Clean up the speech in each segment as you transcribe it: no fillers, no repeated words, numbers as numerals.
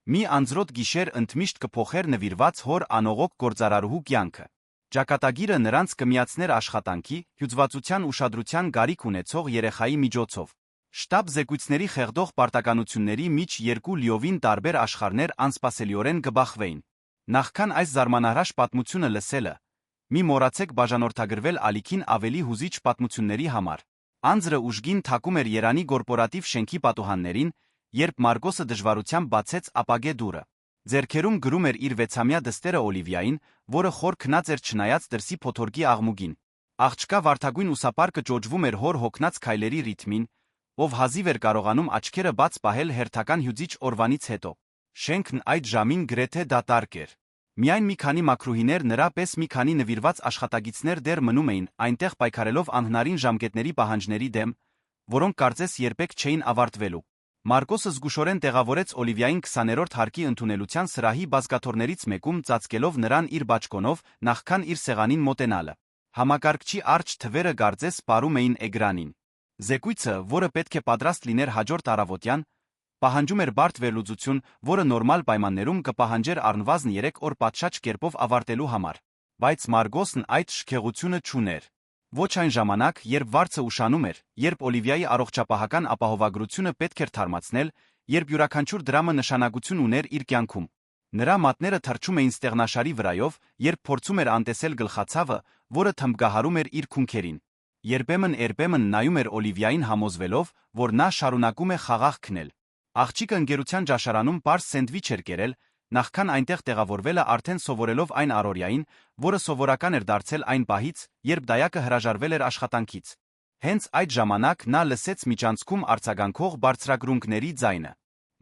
Մի անձրոտ գիշեր ընդմիշտ կփոխեր նվիրված հոր անողոք գործարարուհու կյանքը։ Ճակատագիրը նրանց կմիացներ աշխատանքի, հյուծվածության ուշադրության գարիք ունեցող երեխայի միջոցով։ Շտաբ զեկույցների խեղդող պարտականությունների միջ երկու լիովին տարբեր աշխարհներ անսպասելիորեն կբախվեին։ Նախքան այս զարմանահրաշ պատմությունը լսելը, մի մոռացեք բաժանորդագրվել ալիքին ավելի հուզիչ պատմությունների համար։ Անձրը ուժգին թակում էր Երանի կորպորատիվ շենքի պատուհաններին, երբ Մարգոսը դժվարությամբ բացեց ապագե դուռը։ Ձեռքերում գրում էր իր 6-ամյա դստերը Օլիվիային, որը խոր քնած էր չնայած դրսի փոթորկի աղմուկին։ Աղջկա վարդագույն ուսապարկը ճոճվում էր հոր հոգնած քայլերի ռիթմին, ով հազիվ էր կարողանում աչքերը բաց պահել հերթական հյուծիչ օրվանից հետո։ Շենքն այդ ժամին գրեթե դատարկ էր։ Միայն մի քանի մաքրուհիներ նրա պես մի քանի նվիրված աշխատագիցներ դեռ մնում էին, այնտեղ պայքարելով անհնարին ժամկետների պահանջների դեմ, որոնք կարծես երբեք չէին ավարտվելու։ Մարգոսը զգուշորեն տեղավորեց Օլիվիային 20-րդ հարկի ընդունելության սրահի բազկաթոռներից մեկում ծածկելով նրան իր բաճկոնով, նախքան իր սեղանին մոտենալը։ Համակարգչի արջ թվերը կարծես պարում էին էկրանին։ Զեկույցը, որը պետք է պատրաստ լիներ հաջորդ առավոտյան, պահանջում էր բարդ վերլուծություն, որը նորմալ պայմաններում կպահանջեր առնվազն 3 օր պատշաճ կերպով ավարտելու համար։ Բայց Մարգոսն այդ շքեղությունը չուներ։ Ոչ այն ժամանակ, երբ վարձը ուշանում էր, երբ Օլիվիայի առողջապահական ապահովագրությունը պետք էր թարմացնել, երբ յուրաքանչյուր դրամը նշանակություն ուներ իր կյանքում։ Նրա մատները թռչում էին ստեղնաշարի վրայով, երբ փորձում էր անտեսել գլխացավը, որը թմբկահարում էր իր քունքերին։ Երբեմն նայում էր Օլիվիային համոզվելով, որ նա շարունակում է խաղաղ քնել։ Աղջիկը ընկերության ճաշարանում պարզ սենդվիչ էր կերել, նախքան այնտեղ տեղավորվելը արդեն սովորելով այն առօրյային, որը սովորական էր դարձել այն պահից, երբ դայակը հրաժարվել էր աշխատանքից։ Հենց այդ ժամանակ նա լսեց միջանցքում արձագանքող բարձրագրունկների ձայնը։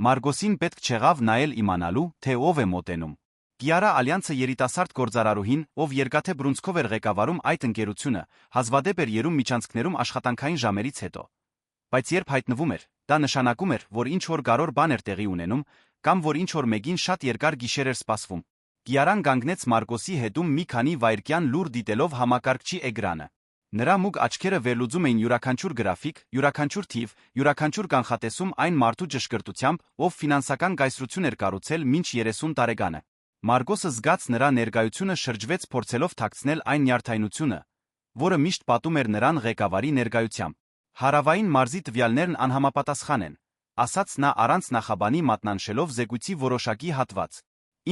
Մարգոսին պետք չեղավ նայել իմանալու, թե ով է մոտենում։ Կիարա Ալյանցը երիտասարդ գործարարուհին, ով երկաթե բռունցքով էր ղեկավարում այդ ընկերությունը, հազվադեպ էր երում միջանցքներում աշխատանքային ժամերից հետո։ Բայց երբ հայտնվում էր, դա նշանակում էր, որ ինչ-որ կարևոր բան էր տեղի ունենում, կամ որ ինչ-որ մեկին շատ երկար գիշեր էր սպասվում։ Կիարան կանգնեց Մարգոսի հետում մի քանի վայրկյան լուր դիտելով համակարգչի էկրանը։ Նրա մուգ աչքերը վերլուծում էին յուրաքանչյուր գրաֆիկ, յուրաքանչյուր թիվ, յուրաքանչյուր կանխատեսում այն մարդու ճշգրտությամբ, ով ֆինանսական կայսրություն էր կառուցել մինչ 30 տարեկանը։ Մարգոսը զգաց նրա ներկայությունը շրջվեց փորձելով թաքցնել այն նյարդայնությունը, որը միշտ պատում էր նրան ղեկավարի ներկայությամբ։ Հարավային մարզի տվյալներն անհամապատասխան են, ասաց նա առանց նախաբանի մատնանշելով զեկույցի որոշակի հատված։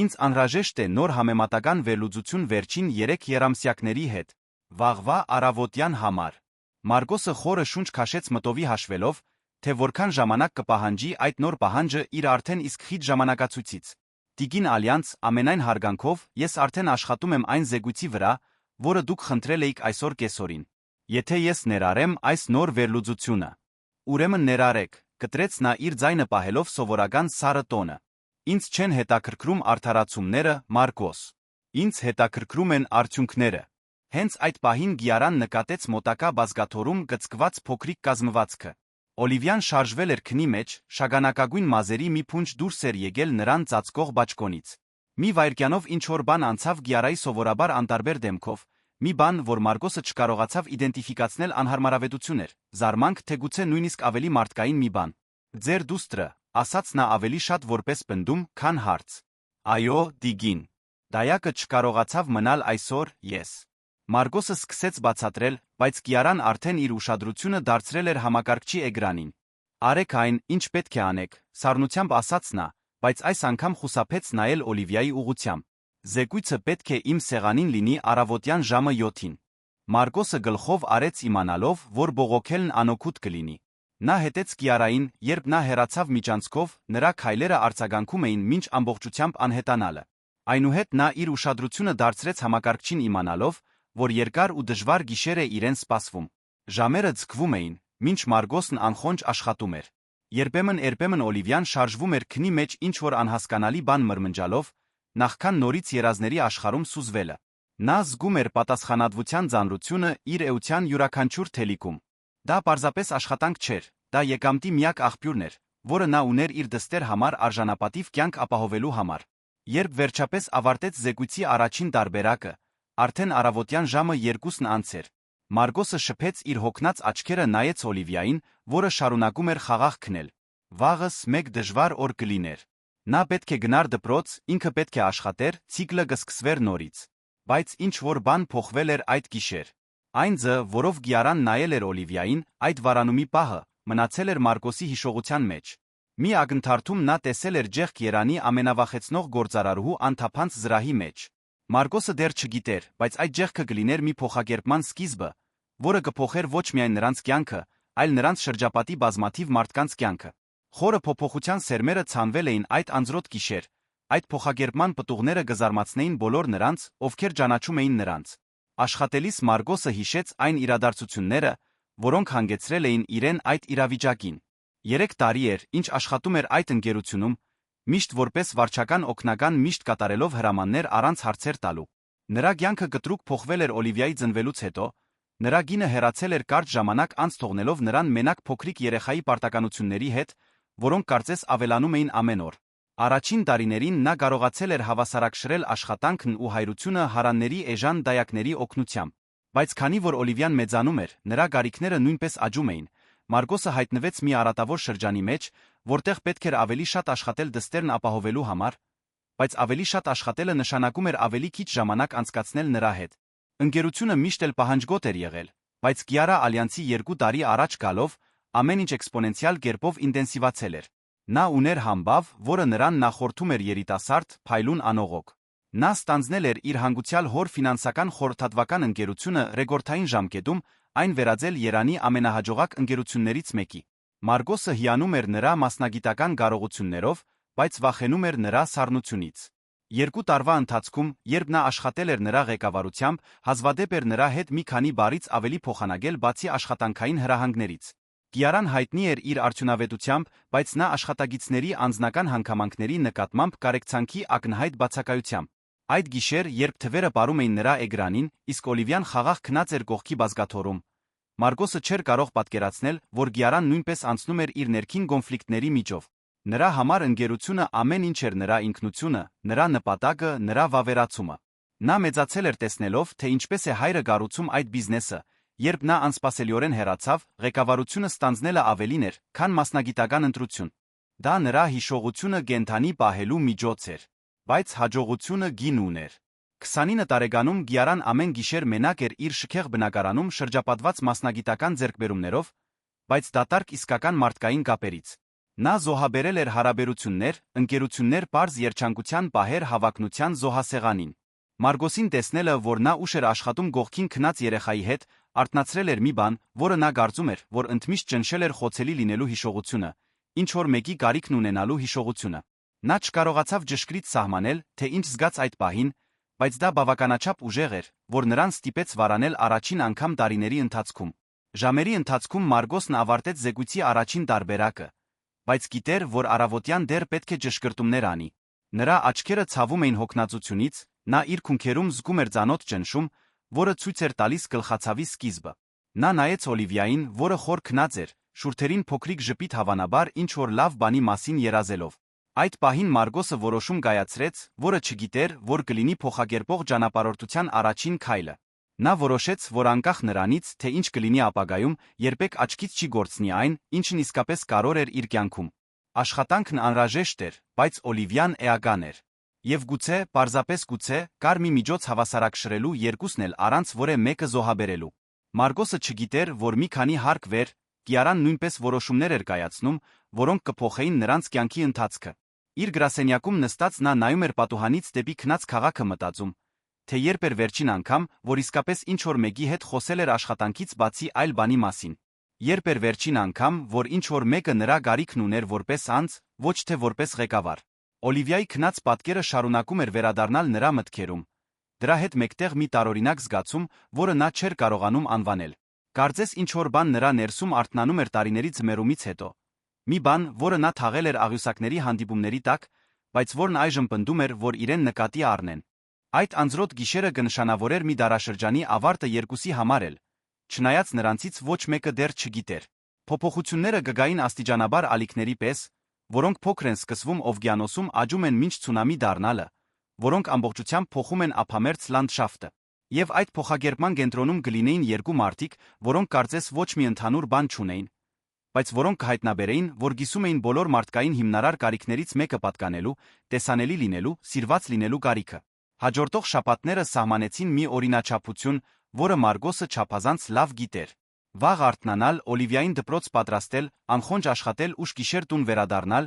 Ինձ անհրաժեշտ է նոր համեմատական վերլուծություն վերջին 3 եռամսյակների հետ, վաղվա առավոտյան համար։ Մարգոսը խորը շունչ քաշեց մտովի հաշվելով, թե որքան ժամանակ կպահանջի այդ նոր պահանջը իր արդեն իսկ խիտ ժամանակացույցից։ Տիկին Ալյանց, ամենայն հարգանքով, ես արդեն աշխատում եմ այն զեկույցի վրա, որը դուք խնդրել էիք այսօր կեսօրին։ Եթե ես ներառեմ այս նոր վերլուծությունը, ուրեմն ներառեք, կտրեց նա իր ձայնը պահելով սովորական սառը տոնը։ Ինձ չեն հետաքրքրում արդարացումները, Մարգոս։ Ինձ հետաքրքրում են արդյունքները։ Հենց այդ պահին Կիարան նկատեց մոտակա բազկաթոռում գծկված փոքրիկ կազմվածքը։ Օլիվիան շարժվել էր քնի մեջ, շագանակագույն մազերի մի փունջ դուրս էր եկել նրան ծածկող բաճկոնից։ Մի վայրկյանով ինչ-որ բան անցավ Կիարայի սովորաբար անտարբեր դեմքով, մի բան, որ Մարգոսը չկարողացավ իդենտիֆիկացնել անհարմարավետություն էր, զարմանք, թե գուցե նույնիսկ ավելի մարդկային մի բան։ Ձեր դուստրը, ասաց նա ավելի շատ որպես պնդում, քան հարց։ Այո, Տիգին։ Դայակը չկարողացավ մնալ այսօր, ես։ Մարգոսը սկսեց բացատրել, բայց Կիարան արդեն իր ուշադրությունը դարձրել էր համակարգչի էկրանին։ Արեք այն, ինչ պետք է անեք, սառնությամբ ասաց նա, բայց այս անգամ խուսափեց նայել Օլիվիայի ուղղությամբ։ Զեկույցը պետք է իմ սեղանին լինի առավոտյան ժամը 7-ին։ Մարգոսը գլխով արեց իմանալով, որ բողոքելն անօգուտ կլինի։ Նա հետեց Կիարային, երբ նա հեռացավ միջանցքով, նրա քայլերը արձագանքում էին մինչ ամբողջությամբ անհետանալը։ Այնուհետ նա իր ուշադրությունը դարձրեց համակարգչին իմանալով, որ երկար ու դժվար գիշեր է իրեն սպասվում։ Ժամերը ձգվում էին, մինչ Մարգոսն անխոնջ աշխատում էր։ Երբեմն Օլիվիան շարժվում էր քնի մեջ ինչ-որ անհասկանալի բան մրմնջալով, նախքան նորից երազների աշխարհում սուզվելը։ Նա զգում էր պատասխանատվության ծանրությունը իր էության յուրաքանչյուր թելիկում։ Դա պարզապես աշխատանք չէր, դա եկամտի միակ աղբյուրն էր, որը նա ուներ իր դստեր համար արժանապատիվ կյանք ապահովելու համար։ Երբ վերջապես ավարտեց զեկույցի առաջին տարբերակը, արդեն առավոտյան ժամը 2-ն անց էր։ Մարգոսը շփեց իր հոգնած աչքերը նայեց Օլիվիային, որը շարունակում էր խաղաղ քնել։ Վաղս մեկ դժվար օր կլիներ։ Նա պետք է գնար դպրոց, ինքը պետք է աշխատեր, ցիկլը կսկսվեր նորից։ Բայց ինչ որ բան փոխվել էր այդ գիշեր։ Այն ձը, որով Գիարան նայել էր Օլիվիային, այդ վարանումի պահը, մնացել էր Մարգոսի հիշողության մեջ։ Մի ակնթարթում նա տեսել էր ջեղք Երանի ամենավախեցնող գործարարուհու անթափանց զրահի մեջ։ Մարգոսը դեռ չգիտեր, բայց այդ ջեղքը կլիներ մի փոխակերպման սկիզբը, որը կփոխեր ոչ միայն նրանց կյանքը, այլ նրանց շրջապատի բազմաթիվ մարդկանց կյանքը։ Խորը փոփոխության սերմերը ցանվել էին այդ անձրոտ գիշեր, այդ փոխակերպման պտուղները կզարմացնեին բոլոր նրանց, ովքեր ճանաչում էին նրանց։ Աշխատելիս Մարգոսը հիշեց այն իրադարձությունները, որոնք հանգեցրել էին իրեն այդ իրավիճակին։ 3 տարի էր, ինչ աշխատում էր այդ ընկերությունում, միշտ որպես վարչական օգնական միշտ կատարելով հրամաններ առանց հարցեր տալու։ Նրա կյանքը կտրուկ փոխվել էր Օլիվիայի ծնվելուց հետո, նրա գինը հեռացել էր կարճ ժամանակ անց թողնելով նրան մենակ փոքրիկ երեխայի պարտականությունների հետ, որոնք կարծես ավելանում էին ամեն օր։ Առաջին տարիներին նա կարողացել էր հավասարակշռել աշխատանքն ու հայրությունը հարանների էժան դայակների օգնությամբ։ Բայց քանի որ Օլիվիան մեծանում էր, նրա գարիքները նույնպես աճում էին։ Մարգոսը հայտնվեց մի արատավոր շրջանի մեջ, որտեղ պետք էր ավելի շատ աշխատել դստերն ապահովելու համար, բայց ավելի շատ աշխատելը նշանակում էր ավելի քիչ ժամանակ անցկացնել նրա հետ։ Ընկերությունը միշտ էլ պահանջկոտ էր եղել, բայց Կիարա Ալյանսի 2 տարի առաջ գալով ամեն ինչ էքսպոնենցիալ կերպով ինտենսիվացել էր։ Նա ուներ համբավ, որը նրան նախորդում էր երիտասարդ, փայլուն անողոք։ Նա ստանձնել էր իր հանգուցյալ հոր ֆինանսական խորհրդատվական ընկերությունը ռեկորդային ժամկետում, այն վերածել Երանի ամենահաջողակ ընկերություններից մեկի։ Մարգոսը հիանում էր նրա մասնագիտական կարողություններով, բայց վախենում էր նրա սառնությունից։ 2 տարվա ընթացքում, երբ նա աշխատել էր նրա ղեկավարությամբ, հազվադեպ էր նրա հետ մի քանի բարից ավելի փոխանակել բացի աշխատանքային հրահանգներից։ Կիարան հայտնի էր իր արդյունավետությամբ, բայց նա աշխատագիտների անձնական հանգամանքների նկատմամբ կարեկցանքի ակնհայտ բացակայությամբ։ Այդ գիշեր, երբ թվերը պարում էին նրա էկրանին, իսկ Օլիվիան խաղաղ քնած էր կողքի բազկաթոռում, Մարգոսը չէր կարող պատկերացնել, որ Գիարան նույնպես անցնում էր իր ներքին կոնֆլիկտների միջով։ Նրա համար ընկերությունը ամեն ինչ էր, նրա ինքնությունը, նրա նպատակը, նրա վավերացումը։ Նա մեծացել էր տեսնելով, թե ինչպես է հայրը կառուցում այդ բիզնեսը, երբ նա անսպասելիորեն հեռացավ, ղեկավարությունը ստանձնելը ավելին էր, քան մասնագիտական ընտրություն։ Դա նրա հիշողությունը կենդանի պահելու միջոց էր, բայց հաջողությունը գին ուներ։ 29 տարեկանում Գիարան ամեն գիշեր մենակ էր իր շքեղ բնակարանում շրջապատված մասնագիտական ձեռքբերումներով, բայց դատարկ իսկական մարդկային կապերից։ Նա զոհաբերել էր հարաբերություններ, ընկերություններ պարզ երջանկության պահեր հավակնության զոհասեղանին։ Մարգոսին տեսնելը, որ նա ուշ էր աշխատում գողքին քնած երեխայի հետ, արթնացրել էր մի բան, որը նա կարծում էր, որ ընդմիշտ ճնշել էր խոցելի լինելու հիշողությունը, ինչ որ մեկի կարիքն ունենալու հիշողությունը։ Նա չկարողացավ ճշգրիտ սահմանել, թե ինչ զգաց այդ պահին, բայց դա բավականաչափ ուժեղ էր, որ նրան ստիպեց վարանել առաջին անգամ տարիների ընթացքում։ Ժամերի ընթացքում Մարգոսն ավարտեց զեկույցի առաջին տարբերակը, բայց գիտեր, որ առավոտյան դեռ պետք է ճշգրտումներ անի։ Նրա աչքերը ցավում էին հոգնածությունից, նա իր քունքերում զգում էր ծանոթ ճնշում, որը ցույց էր տալիս գլխացավի սկիզբը։ Նա նայեց Օլիվիային, որը խոր քնած էր, շուրթերին փոքրիկ ժպիտ հավանաբար ինչ-որ լավ բանի մասին երազելով։ Այդ պահին Մարգոսը որոշում կայացրեց, որը չգիտեր, որ կլինի փոխակերպող ճանապարհորդության առաջին քայլը։ Նա որոշեց, որ անկախ նրանից, թե ինչ կլինի ապագայում, երբեք աչքից չի գործնի այն, ինչն իսկապես կարևոր էր իր կյանքում։ Աշխատանքն անհրաժեշտ էր, բայց Օլիվիան էական էր։ Եվ գուցե, պարզապես գուցե, կար մի միջոց հավասարակշռելու երկուսն էլ առանց որե մեկը զոհաբերելու։ Մարգոսը չգիտեր, որ մի քանի հարկ վեր, Կիարան նույնպես որոշումներ էր կայացնում, որոնք կփոխեին նրանց կյանքի ընթացքը։ Իր գրասենյակում նստած նա նայում էր պատուհանից դեպի քնած քաղաքը մտածում, թե երբ էր վերջին անգամ, որ իսկապես ինչ-որ մեկի հետ խոսել էր աշխատանքից բացի այլ բանի մասին։ Երբ էր վերջին անգամ, որ ինչ-որ մեկը նրա գարիքն ուներ որպես անձ, ոչ թե որպես ղեկավար։ Օլիվիայի քնած պատկերը շարունակում էր վերադառնալ նրա մտքերում։ Դրա հետ մեկտեղ մի տարօրինակ զգացում, որը նա չէր կարողանում անվանել։ Կարծես ինչ-որ բան նրա ներսում արթնանում էր տարիների ձմեռումից հետո։ Մի բան, որը նա թաղել էր աղյուսակների հանդիպումների տակ, բայց որն այժմ պնդում էր, որ իրեն նկատի առնեն։ Այդ անձրոտ գիշերը կնշանավորեր մի դարաշրջանի ավարտը երկուսի համար էլ, չնայած նրանցից ոչ մեկը դեռ չգիտեր։ Փոփոխությունները կգային աստիճանաբար ալիքների պես, որոնք փոքր են սկսվում օվկիանոսում, աճում են մինչ ցունամի դառնալը, որոնք ամբողջությամբ փոխում են ափամերձ լանդշաֆտը։ Եվ այդ փոխակերպման կենտրոնում կլինեին երկու մարդիկ, որոնք կարծես ոչ մի ընդհանուր բան չունեին, բայց որոնք կհայտնաբերեին, որ գիսում էին բոլոր մարդկային հիմնարար կարիքներից մեկը պատկանելու, տեսանելի լինելու, սիրված լինելու կարիքը։ Հաջորդող շաբաթները սահմանեցին մի օրինաչափություն, որը Մարգոսը չափազանց լավ գիտեր։ Վաղ արթնանալ, Օլիվիային դպրոց պատրաստել, անխոնջ աշխատել ուշ գիշեր տուն վերադառնալ,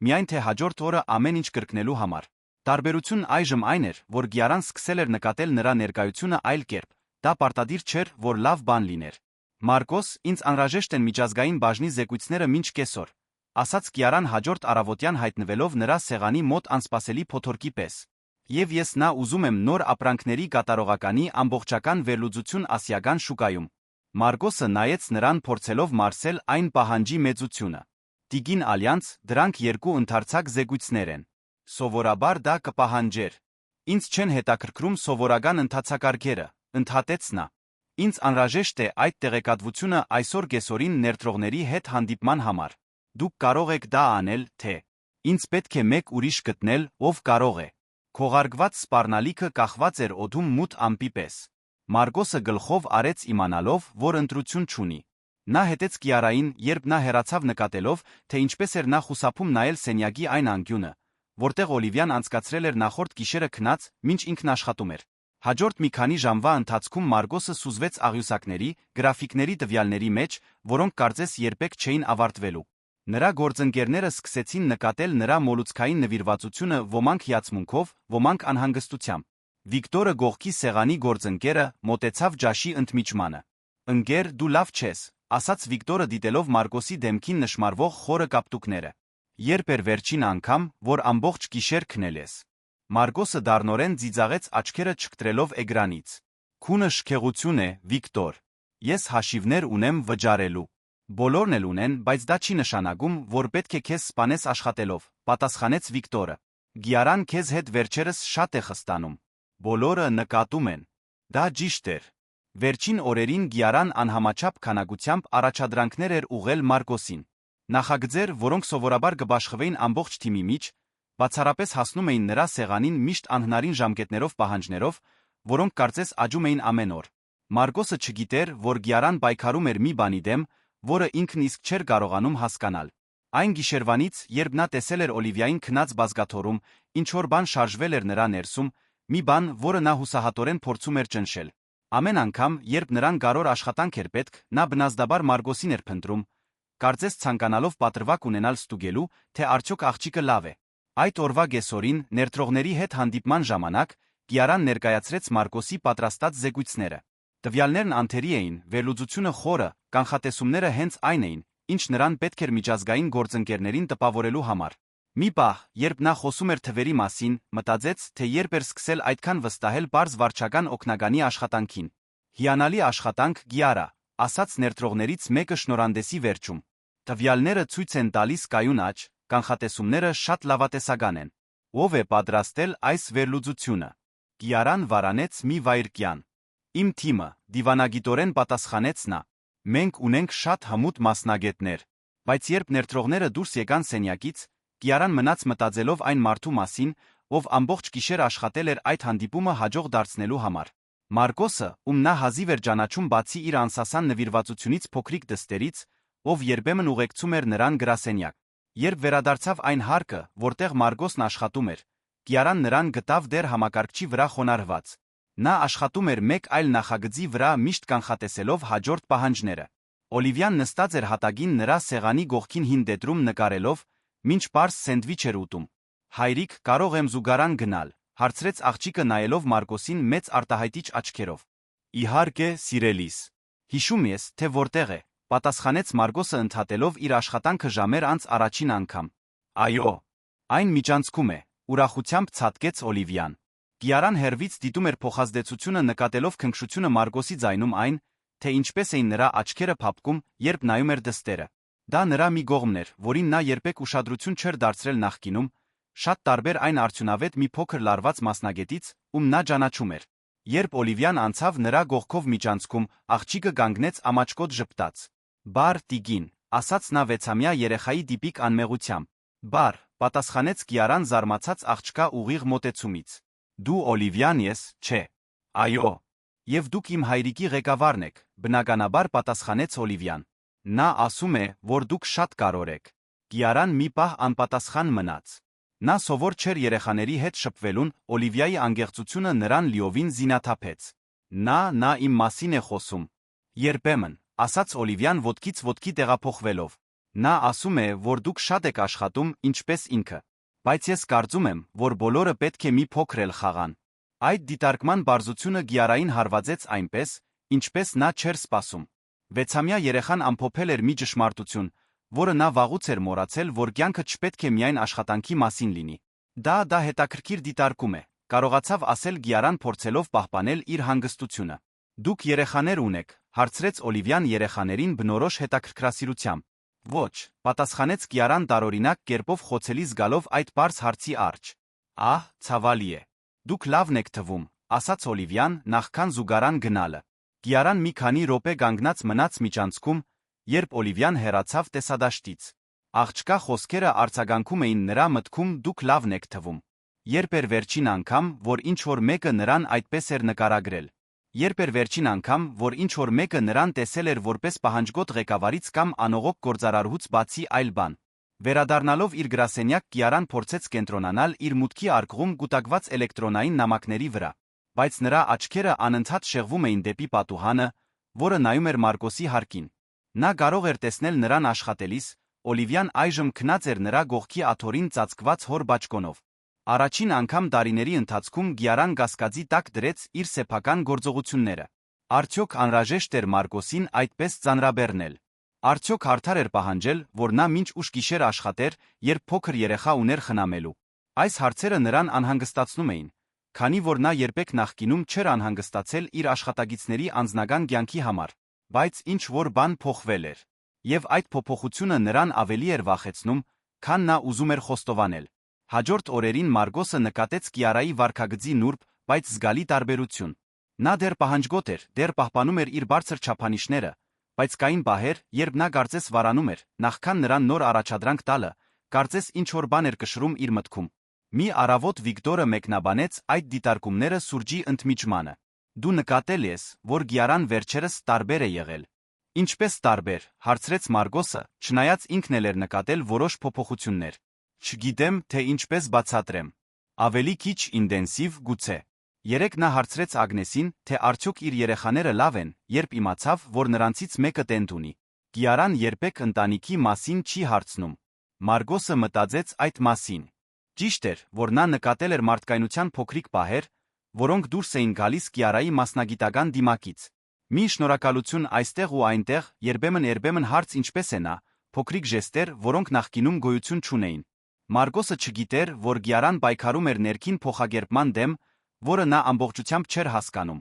միայն թե հաջորդ օրը ամեն ինչ կրկնելու համար։ Տարբերությունն այժմ այն էր, որ Գիարան սկսել էր նկատել նրա ներկայությունը այլ կերպ, դա պարտադիր չէր, որ լավ բան լիներ։ Մարգոս, ինձ անհրաժեշտ են միջազգային բաժնի զեկույցները մինչ կեսօր, ասաց Կիարան հաջորդ առավոտյան հայտնվելով նրա սեղանի մոտ անսպասելի փոթորկի պես։ Եվ ես նա ուզում եմ նոր ապրանքների կատարողականի ամբողջական վերլուծություն ասիական շուկայում։ Մարգոսը նայեց նրան փորձելով մարսել այն պահանջի մեծությունը։ Տիգին Ալյանց, դրանք երկու ընդարձակ զեկույցներ են։ Սովորաբար դա կպահանջեր։ Ինձ չեն հետաքրքրում սովորական ընթացակարգերը, ընդհատեց նա։ Ինձ անհրաժեշտ է այդ տեղեկատվությունը այսօր կեսօրին ներդրողների հետ հանդիպման համար։ Դուք կարող եք դա անել, թե ինձ պետք է մեկ ուրիշ գտնել, ով կարող է։ Քողարկված սպառնալիքը կախված էր օդում մութ ամպի պես։ Մարգոսը գլխով արեց իմանալով, որ ընտրություն չունի։ Նա հետեց Կիարային, երբ նա հեռացավ նկատելով, թե ինչպես էր նա խուսափում նայել սենյակի այն անկյունը, որտեղ Օլիվիան անցկացրել էր նախորդ գիշերը քնած, մինչ ինքն աշխատում էր։ Հաջորդ մի քանի ժամվա ընթացքում Մարգոսը սուզվեց աղյուսակների, գրաֆիկների տվյալների մեջ, որոնք կարծես երբեք չէին ավարտվելու։ Նրա գործընկերները սկսեցին նկատել նրա մոլուցքային նվիրվածությունը ոմանք հիացմունքով, ոմանք անհանգստությամբ։ Վիկտորը գողքի սեղանի գործընկերը մոտեցավ Ջաշի ընդմիջմանը։ «Ընկեր, դու լավ չես», ասաց Վիկտորը դիտելով Մարգոսի դեմքին նշմարվող խորը կապտուկները։ «Երբ էր վերջին անգամ, որ ամբողջ գիշեր քնել ես»։ Մարգոսը դառնորեն ծիծաղեց աչքերը չկտրելով էկրանից։ «Քունը շքեղություն է, Վիկտոր։ Ես հաշիվներ ունեմ վճարելու։ Բոլորն էլ ունեն, բայց դա չի նշանակում, որ պետք է քեզ սպանես աշխատելով», պատասխանեց Վիկտորը։ «Գիարան քեզ հետ վերջերս շատ է խստանում։ Բոլորը նկատում են»։ Դա ճիշտ էր։ Վերջին օրերին Գիարան անհամաչափ քանակությամբ առաջադրանքներ էր ուղղել Մարգոսին։ Նախագծեր, որոնք սովորաբար կբաշխվեին ամբողջ թիմի միջ, բացառապես հասնում էին նրա սեղանին միշտ անհնարին ժամկետներով պահանջներով, որոնք կարծես աճում էին ամեն օր։ Մարգոսը չգիտեր, որ Գիարան պայքարում էր մի բանի դեմ, որը ինքն իսկ չէր կարողանում հասկանալ։ Այն գիշերվանից, երբ նա տեսել էր Օլիվիային քնած բազկաթոռում, ինչ-որ բան շարժվել էր նրա ներսում, մի բան, որը նա հուսահատորեն փորձում էր ճնշել։ Ամեն անգամ, երբ նրան գարոր աշխատանք էր պետք, նա բնազդաբար Մարգոսին էր փնտրում, կարծես ցանկանալով պատրվակ ունենալ ստուգելու, թե արդյոք աղջիկը լավ է։ Այդ օրվա կեսօրին, ներդրողների հետ հանդիպման ժամանակ, Կիարան ներկայացրեց Մարգոսի պատրաստած զեկույցները։ Տվյալներն անթերի էին, վերլուծությունը խորը, կանխատեսումները հենց այն էին, ինչ նրան պետք էր միջազգային գործընկերներին տպավորելու համար։ Մի պահ, երբ նա խոսում էր թվերի մասին, մտածեց, թե երբ էր սկսել այդքան վստահել պարզ վարչական օգնականի աշխատանքին։ «Հիանալի աշխատանք, Գիարա», ասաց ներդրողներից մեկը շնորհանդեսի վերջում։ «Տվյալները ցույց են տալիս կայուն աճ, կանխատեսումները շատ լավատեսական են։ Ո՞վ է պատրաստել այս վերլուծությունը»։ Կիարան վարանեց մի վայրկյան։ «Իմ թիմը», դիվանագիտորեն պատասխանեց նա։ «Մենք ունենք շատ հմուտ մասնագետներ»։ Բայց երբ ներդրողները դուրս եկան սենյակից, Կիարան մնաց մտածելով այն մարդու մասին, ով ամբողջ գիշեր աշխատել էր այդ հանդիպումը հաջող դարձնելու համար։ Մարգոսը, ում նա հազիվ էր ճանաչում բացի իր անսասան նվիրվածությունից փոքրիկ դստերից, ով երբեմն ուղեկցում էր նրան գրասենյակ։ Երբ վերադարձավ այն հարկը, որտեղ Մարգոսն աշխատում էր, Կիարան նրան գտավ դեռ համակարգչի վրա խոնարհված։ Նա աշխատում էր մեկ այլ նախագծի վրա միշտ կանխատեսելով հաջորդ պահանջները։ Օլիվիան նստած էր հատակին նրա սեղանի գողքին հին դետրում նկարելով, մինչ պարզ սենդվիչ էր ուտում։ «Հայրիկ, կարող եմ զուգարան գնալ», հարցրեց աղջիկը նայելով Մարգոսին մեծ արտահայտիչ աչքերով։ «Իհարկե, սիրելիս։ Հիշում ես, թե որտեղ է», պատասխանեց Մարգոսը ընդհատելով իր աշխատանքը ժամեր անց առաջին անգամ։ «Այո, այն միջանցքում է», ուրախությամբ ցատկեց Օլիվիան։ Կիարան հեռվից դիտում էր փոխազդեցությունը նկատելով քնքշությունը Մարգոսի ձայնում այն, թե ինչպես էին նրա աչքերը փափկում, երբ նայում էր դստերը։ Դա նրա մի կողմն էր, որին նա երբեք ուշադրություն չէր դարձրել նախկինում, շատ տարբեր այն արդյունավետ մի փոքր լարված մասնագետից, ում նա ճանաչում էր։ Երբ Օլիվիան անցավ նրա կողքով միջանցքում, աղջիկը կանգնեց ամաչկոտ ժպտաց։ «Բար, տիկին», ասաց նա 6-ամյա երեխայի տիպիկ անմեղությամբ։ «Բար», պատասխանեց Կիարան զարմացած աղջկա ուղիղ մոտեցումից։ «Դու Օլիվիան ես, չէ»։ «Այո»։ «Եվ դուք իմ հայրիկի ղեկավարն եք», բնականաբար պատասխանեց Օլիվիան։ Նա ասում է, որ դուք շատ կարևոր եք։ Կիարան մի պահ անպատասխան մնաց։ Նա սովոր չէր երեխաների հետ շփվելուն, Օլիվիայի անգեղծությունը նրան լիովին զինաթափեց։ Նա իմ մասին է խոսում։ Երբեմն, ասաց Օլիվիան ոտքից ոտքի տեղափոխվելով։ Նա ասում է, որ դուք շատ եք աշխատում, ինչպես ինքը։ Բայց ես կարծում եմ, որ բոլորը պետք է մի փոքր էլ խաղան։ Այդ դիտարկման բարձությունը Կիարային հարվածեց այնպես, ինչպես նա չէր սպասում։ 6-ամյա երեխան ամփոփել էր մի ճշմարտություն, որը նա վաղուց էր մոռացել, որ կյանքը չպետք է միայն աշխատանքի մասին լինի։ Դա հետաքրքիր դիտարկում է, կարողացավ ասել Կիարան փորձելով պահպանել իր հանգստությունը։ Դուք երեխաներ ունեք, հարցրեց Օլիվիան երեխաներին բնորոշ հետաքրքրասիրությամբ։ Ոչ, պատասխանեց Կիարան տարօրինակ կերպով խոցելի զգալով այդ պարզ հարցի առջ։ Ահ, ցավալի է։ Դուք լավն եք թվում, ասաց Օլիվիան, նախքան զուգարան գնալը։ Կիարան մի քանի րոպե կանգնած մնաց միջանցքում, երբ Օլիվիան հեռացավ տեսադաշտից։ Աղջկա խոսքերը արձագանքում էին նրա մտքում դուք լավն եք թվում։ Երբ էր վերջին անգամ, որ ինչ-որ մեկը նրան այդպես էր նկարագրել։ Երբ էր վերջին անգամ, որ ինչ-որ մեկը նրան տեսել էր որպես պահանջկոտ ղեկավարից կամ անողոք գործարարուց բացի այլ բան։ Վերադառնալով իր գրասենյակ Կիարան փորձեց կենտրոնանալ իր մուտքի արկղում կուտակված էլեկտրոնային նամակների վրա, բայց նրա աչքերը անընդհատ շեղվում էին դեպի պատուհանը, որը նայում էր Մարկոսի հարկին։ Նա կարող էր տեսնել նրան աշխատելիս, Օլիվիան այժմ քնած էր նրա գողքի աթոռին ծածկված հոր բաճկոնով։ Առաջին անգամ տարիների ընթացքում Կիարան կասկածի տակ դրեց իր սեփական գործողությունները։ Արդյոք անհրաժեշտ էր Մարկոսին այդպես ծանրաբեռնել։ Արդյոք արդար էր պահանջել, որ նա մինչ ուշ գիշեր աշխատեր, երբ փոքր երեխա ուներ խնամելու։ Այս հարցերը նրան անհանգստացնում էին, քանի որ նա երբեք նախկինում չէր անհանգստացել իր աշխատագիտների անձնական կյանքի համար, բայց ինչ որ բան փոխվել էր։ Եվ այդ փոփոխությունը նրան ավելի էր վախեցնում, քան նա ուզում էր խոստովանել։ Հաջորդ օրերին Մարկոսը նկատեց Կիարայի վարքագծի նուրբ, բայց զգալի տարբերություն։ Նա դեռ պահանջկոտ էր, դեռ պահպանում էր իր բարձր չափանիշները, բայց կային պահեր, երբ նա կարծես վարանում էր, նախքան նրան նոր առաջադրանք տալը, կարծես ինչ-որ բան էր կշռում իր մտքում։ Մի առավոտ Վիկտորը մեկնաբանեց այդ դիտարկումները սուրճի ընդմիջմանը։ Դու նկատել ես, որ Կիարան վերջերս տարբեր է եղել։ Ինչպես տարբեր, հարցրեց Մարկոսը, չնայած ինքն էլ էր նկատել որոշ փոփոխություններ։ Չգիտեմ, թե ինչպես բացատրեմ։ Ավելի քիչ ինտենսիվ, գուցե։ Երեկ նա հարցրեց Ագնեսին, թե արդյոք իր երեխաները լավ են, երբ իմացավ, որ նրանցից մեկը տենտ ունի։ Կիարան երբեք ընտանիքի մասին չի հարցնում։ Մարկոսը մտածեց այդ մասին։ Ճիշտ էր, որ նա նկատել էր մարդկայնության փոքրիկ պահեր, որոնք դուրս էին գալիս Կիարայի մասնագիտական դիմակից։ Մի շնորհակալություն այստեղ ու այնտեղ, երբեմն հարց ինչպես է նա, փոքրիկ ժեստեր, որոնք նախկինում գոյություն չունեին։ Մարկոսը չգիտեր, որ Կիարան պայքարում էր ներքին փոխակերպման դեմ, որը նա ամբողջությամբ չէր հասկանում։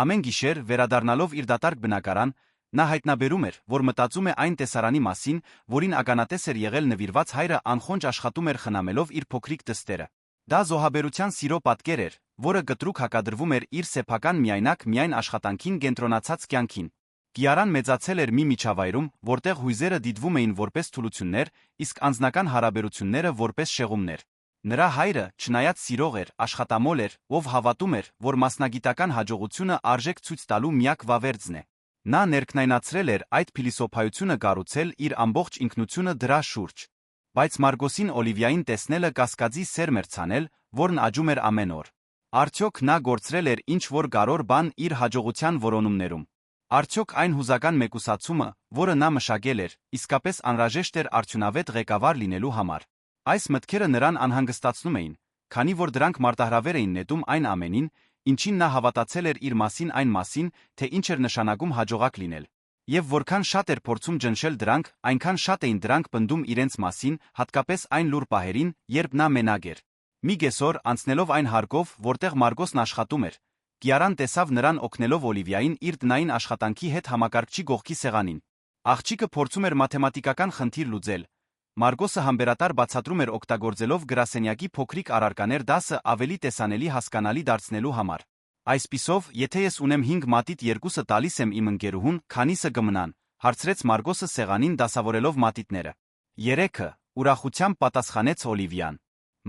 Ամեն գիշեր, վերադառնալով իր դատարկ բնակարան, նա հայտնաբերում էր, որ մտածում է այն տեսարանի մասին, որին ականատես էր եղել նվիրված հայրը անխոնջ աշխատում էր խնամելով իր փոքրիկ դստերը։ Դա զոհաբերության սիրո պատկեր էր, որը կտրուկ հակադրվում էր իր սեփական միայն աշխատանքին կենտրոնացած կյանքին։ Կիարան մեծացել էր մի միջավայրում, որտեղ հույզերը դիտվում էին որպես թուլություններ, իսկ անձնական հարաբերությունները որպես շեղումներ։ Նրա հայրը, չնայած սիրող էր, աշխատամոլ էր, ով հավատում էր, որ մասնագիտական հաջողությունը արժեք ցույց տալու միակ վավերձն է։ Նա ներքնայնացրել էր այդ փիլիսոփայությունը կառուցել իր ամբողջ ինքնությունը դրա շուրջ։ Բայց Մարկոսին Օլիվիային տեսնելը կասկածի սերմ էր ցանել, որն աճում էր ամեն օր։ Արդյոք նա գործրել էր ինչ-որ կարևոր բան իր հաջողության որոնումներում։ Արդյոք այն հուզական մեկուսացումը, որը նա մշակել էր, իսկապես անհրաժեշտ էր արդյունավետ ղեկավար լինելու համար։ Այս մտքերը նրան անհանգստացնում էին, քանի որ դրանք մարտահրավեր էին նետում այն ամենին, ինչին նա հավատացել էր իր մասին այն մասին, թե ինչ էր նշանակում հաջողակ լինել։ Եվ որքան շատ էր փորձում ջնշել դրանք, այնքան շատ էին դրանք պնդում իրենց մասին, հատկապես այն լուր պահերին, երբ նա մենակ էր։ Մի կեսօր, անցնելով այն հարկով, որտեղ Մարկոսն աշխատում էր, Կիարան տեսավ նրան օգնելով Օլիվիային իր տնային աշխատանքի հետ համակարգչի կողքի սեղանին։ Աղջիկը փորձում էր մաթեմատիկական խնդիր լուծել։ Մարկոսը համբերատար բացատրում էր օգտագործելով գրասենյակի փոքրիկ առարկաներ դասը ավելի տեսանելի հասկանալի դարձնելու համար։ Այսպիսով, եթե ես ունեմ 5 մատիտ 2-ը տալիս եմ իմ ընկերուհուն, քանիսը կմնան, հարցրեց Մարկոսը սեղանին դասավորելով մատիտները։ 3-ը, ուրախությամբ պատասխանեց Օլիվիան։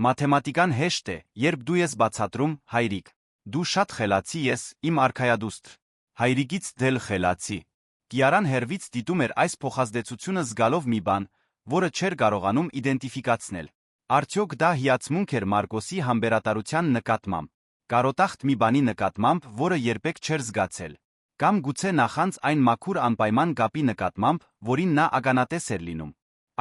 Մաթեմատիկան հեշտ է, երբ դու ես բացատրում, հայրիկ։ Դու շատ խելացի ես, իմ արքայադուստր։ Հայրիկից դել խելացի։ Կիարան հեռվից դիտում էր այս փոխազդեցությունը զգալով մի բան, որը չէր կարողանում իդենտիֆիկացնել։ Արդյոք դա հիացմունք էր Մարգոսի համբերատարության նկատմամբ, կարոտախտ մի բանի նկատմամբ, որը երբեք չէր զգացել, կամ գուցե նախանց այն մաքուր անպայման կապի նկատմամբ, որին նա ականատես էր լինում։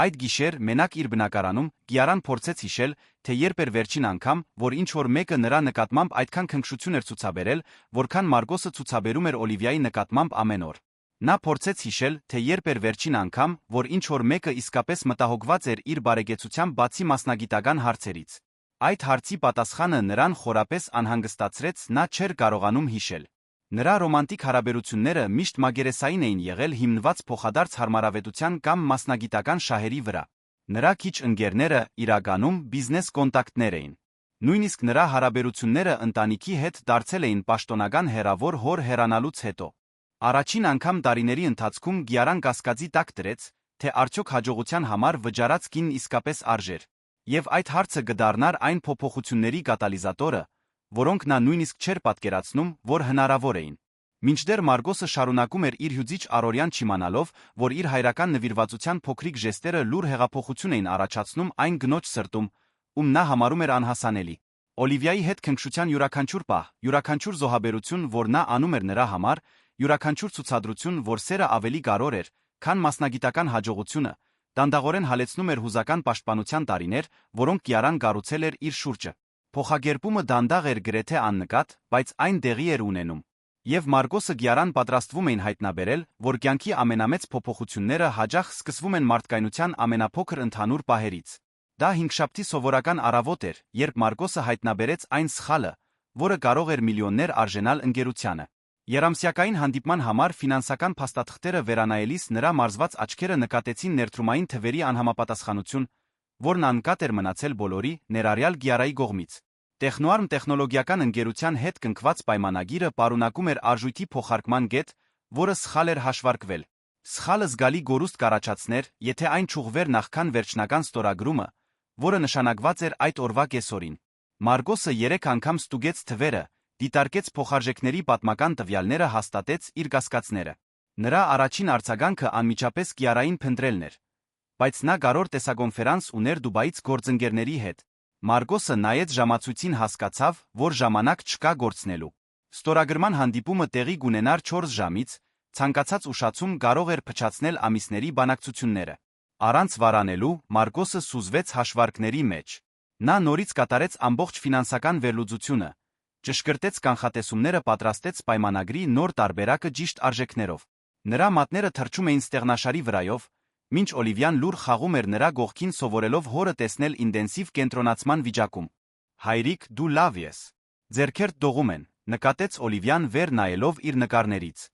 Այդ գիշեր, մենակ իր բնակարանում, Կիարան փորձեց հիշել, թե երբ էր վերջին անգամ, որ ինչ-որ մեկը նրա նկատմամբ այդքան քնքշություն էր ցուցաբերել, որքան Մարգոսը ցուցաբերում էր Օլիվիայի նկատմամբ ամեն օր։ Նա փորձեց հիշել, թե երբ էր վերջին անգամ, որ ինչ-որ մեկը իսկապես մտահոգված էր իր բարեկեցությամբ բացի մասնագիտական հարցերից։ Այդ հարցի պատասխանը նրան խորապես անհանգստացրեց, նա չէր կարողանում հիշել։ Նրա ռոմանտիկ հարաբերությունները միշտ մագերեսային էին եղել, հիմնված փոխադարձ հարմարավետության կամ մասնագիտական շահերի վրա։ Նրա քիչ ընկերները իրականում բիզնես կոնտակտներ էին։ Նույնիսկ նրա հարաբերությունները ընտանիքի հետ դարձել էին պաշտոնական հեռավոր հոր հեռանալուց հետո։ Առաջին անգամ տարիների ընթացքում Կիարան կասկածի տակ դրեց, թե արդյոք հաջողության համար վճարած կինն իսկապես արժեր։ Եվ այդ հարցը կդառնար այն փոփոխությունների կատալիզատորը, որոնք նա նույնիսկ չէր պատկերացնում, որ հնարավոր էին։ Մինչդեռ Մարգոսը շարունակում էր իր հյուծիչ առօրյան չիմանալով, որ իր հայրական նվիրվածության փոքրիկ ժեստերը լուր հեղափոխություն էին առաջացնում այն կնոջ սրտում, ում նա համարում էր անհասանելի։ Օլիվիայի հետ քնքշության յուրաքանչյուր պահ, յուրաքանչյուր զոհաբերություն, որ նա անում էր նրա համար, յուրաքանչյուր ցուցադրություն, որ սերը ավելի կարևոր էր, քան մասնագիտական հաջողությունը, դանդաղորեն հալեցնում էր հուզական պաշտպանության տարիներ, որոնք Կիարան կառուցել էր իր շուրջը։ Փոխագերբումը դանդաղ էր գրեթե աննկատ, բայց այն դեղի էր ունենում։ Եվ Մարգոսը Կիարան պատրաստվում էին հայտնաբերել, որ կյանքի ամենամեծ փոփոխությունները հաճախ սկսվում են մարդկայնության ամենափոքր ընդհանուր պահերից։ Դա հինգշաբթի սովորական առավոտ էր, երբ Մարգոսը հայտնաբերեց այն սխալը, որը կարող էր միլիոններ արժենալ ընկերությանը։ Երամսյակային հանդիպման համար ֆինանսական փաստաթղթերը վերանայելիս նրա մարզված աչքերը նկատեցին ներդրումային թվերի անհամապատասխանություն, որն անկատ էր մնացել բոլորի, ներառյալ Կիարայի կողմից։ Տեխնոարմ տեխնոլոգիական ընկերության հետ կնքված պայմանագիրը պարունակում էր արժույթի փոխարկման կետ, որը սխալ էր հաշվարկվել։ Սխալը զգալի գորուստ կառաջացներ, եթե այն չուղղվեր նախքան վերջնական ստորագրումը, որը նշանակված էր այդ օրվա կեսօրին։ Մարգոսը 3 անգամ ստուգեց թվերը, դիտարկեց փոխարժեքների պատմական տվյալները, հաստատեց իր կասկածները։ Նրա առաջին արձագանքը անմիջապես Կիարային փնտրելն էր, բայց նա կարևոր տեսակոնֆերանս ուներ Դուբայից գործընկերների հետ։ Մարգոսը նայեց ժամացույցին, հասկացավ, որ ժամանակ չկա գործնելու։ Ստորագրման հանդիպումը տեղի կունենար 4 ժամից, ցանկացած ուշացում կարող էր փչացնել ամիսների բանակցությունները։ Առանց վարանելու, Մարգոսը սուզվեց հաշվարկների մեջ։ Նա նորից կատարեց ամբողջ ֆինանսական վերլուծությունը, ճշգրտեց կանխատեսումները, պատրաստեց պայմանագրի նոր տարբերակը ճիշտ արժեքներով։ Նրա մատները թռչում էին ստեղնաշարի վրայով, մինչ Օլիվիան լուր խաղում էր նրա գողքին, սովորելով հորը տեսնել ինտենսիվ կենտրոնացման վիճակում։ Հայրիկ, դու լավ ես։ Ձեռքերդ դողում են, նկատեց Օլիվիան վեր նայելով իր նկարներից։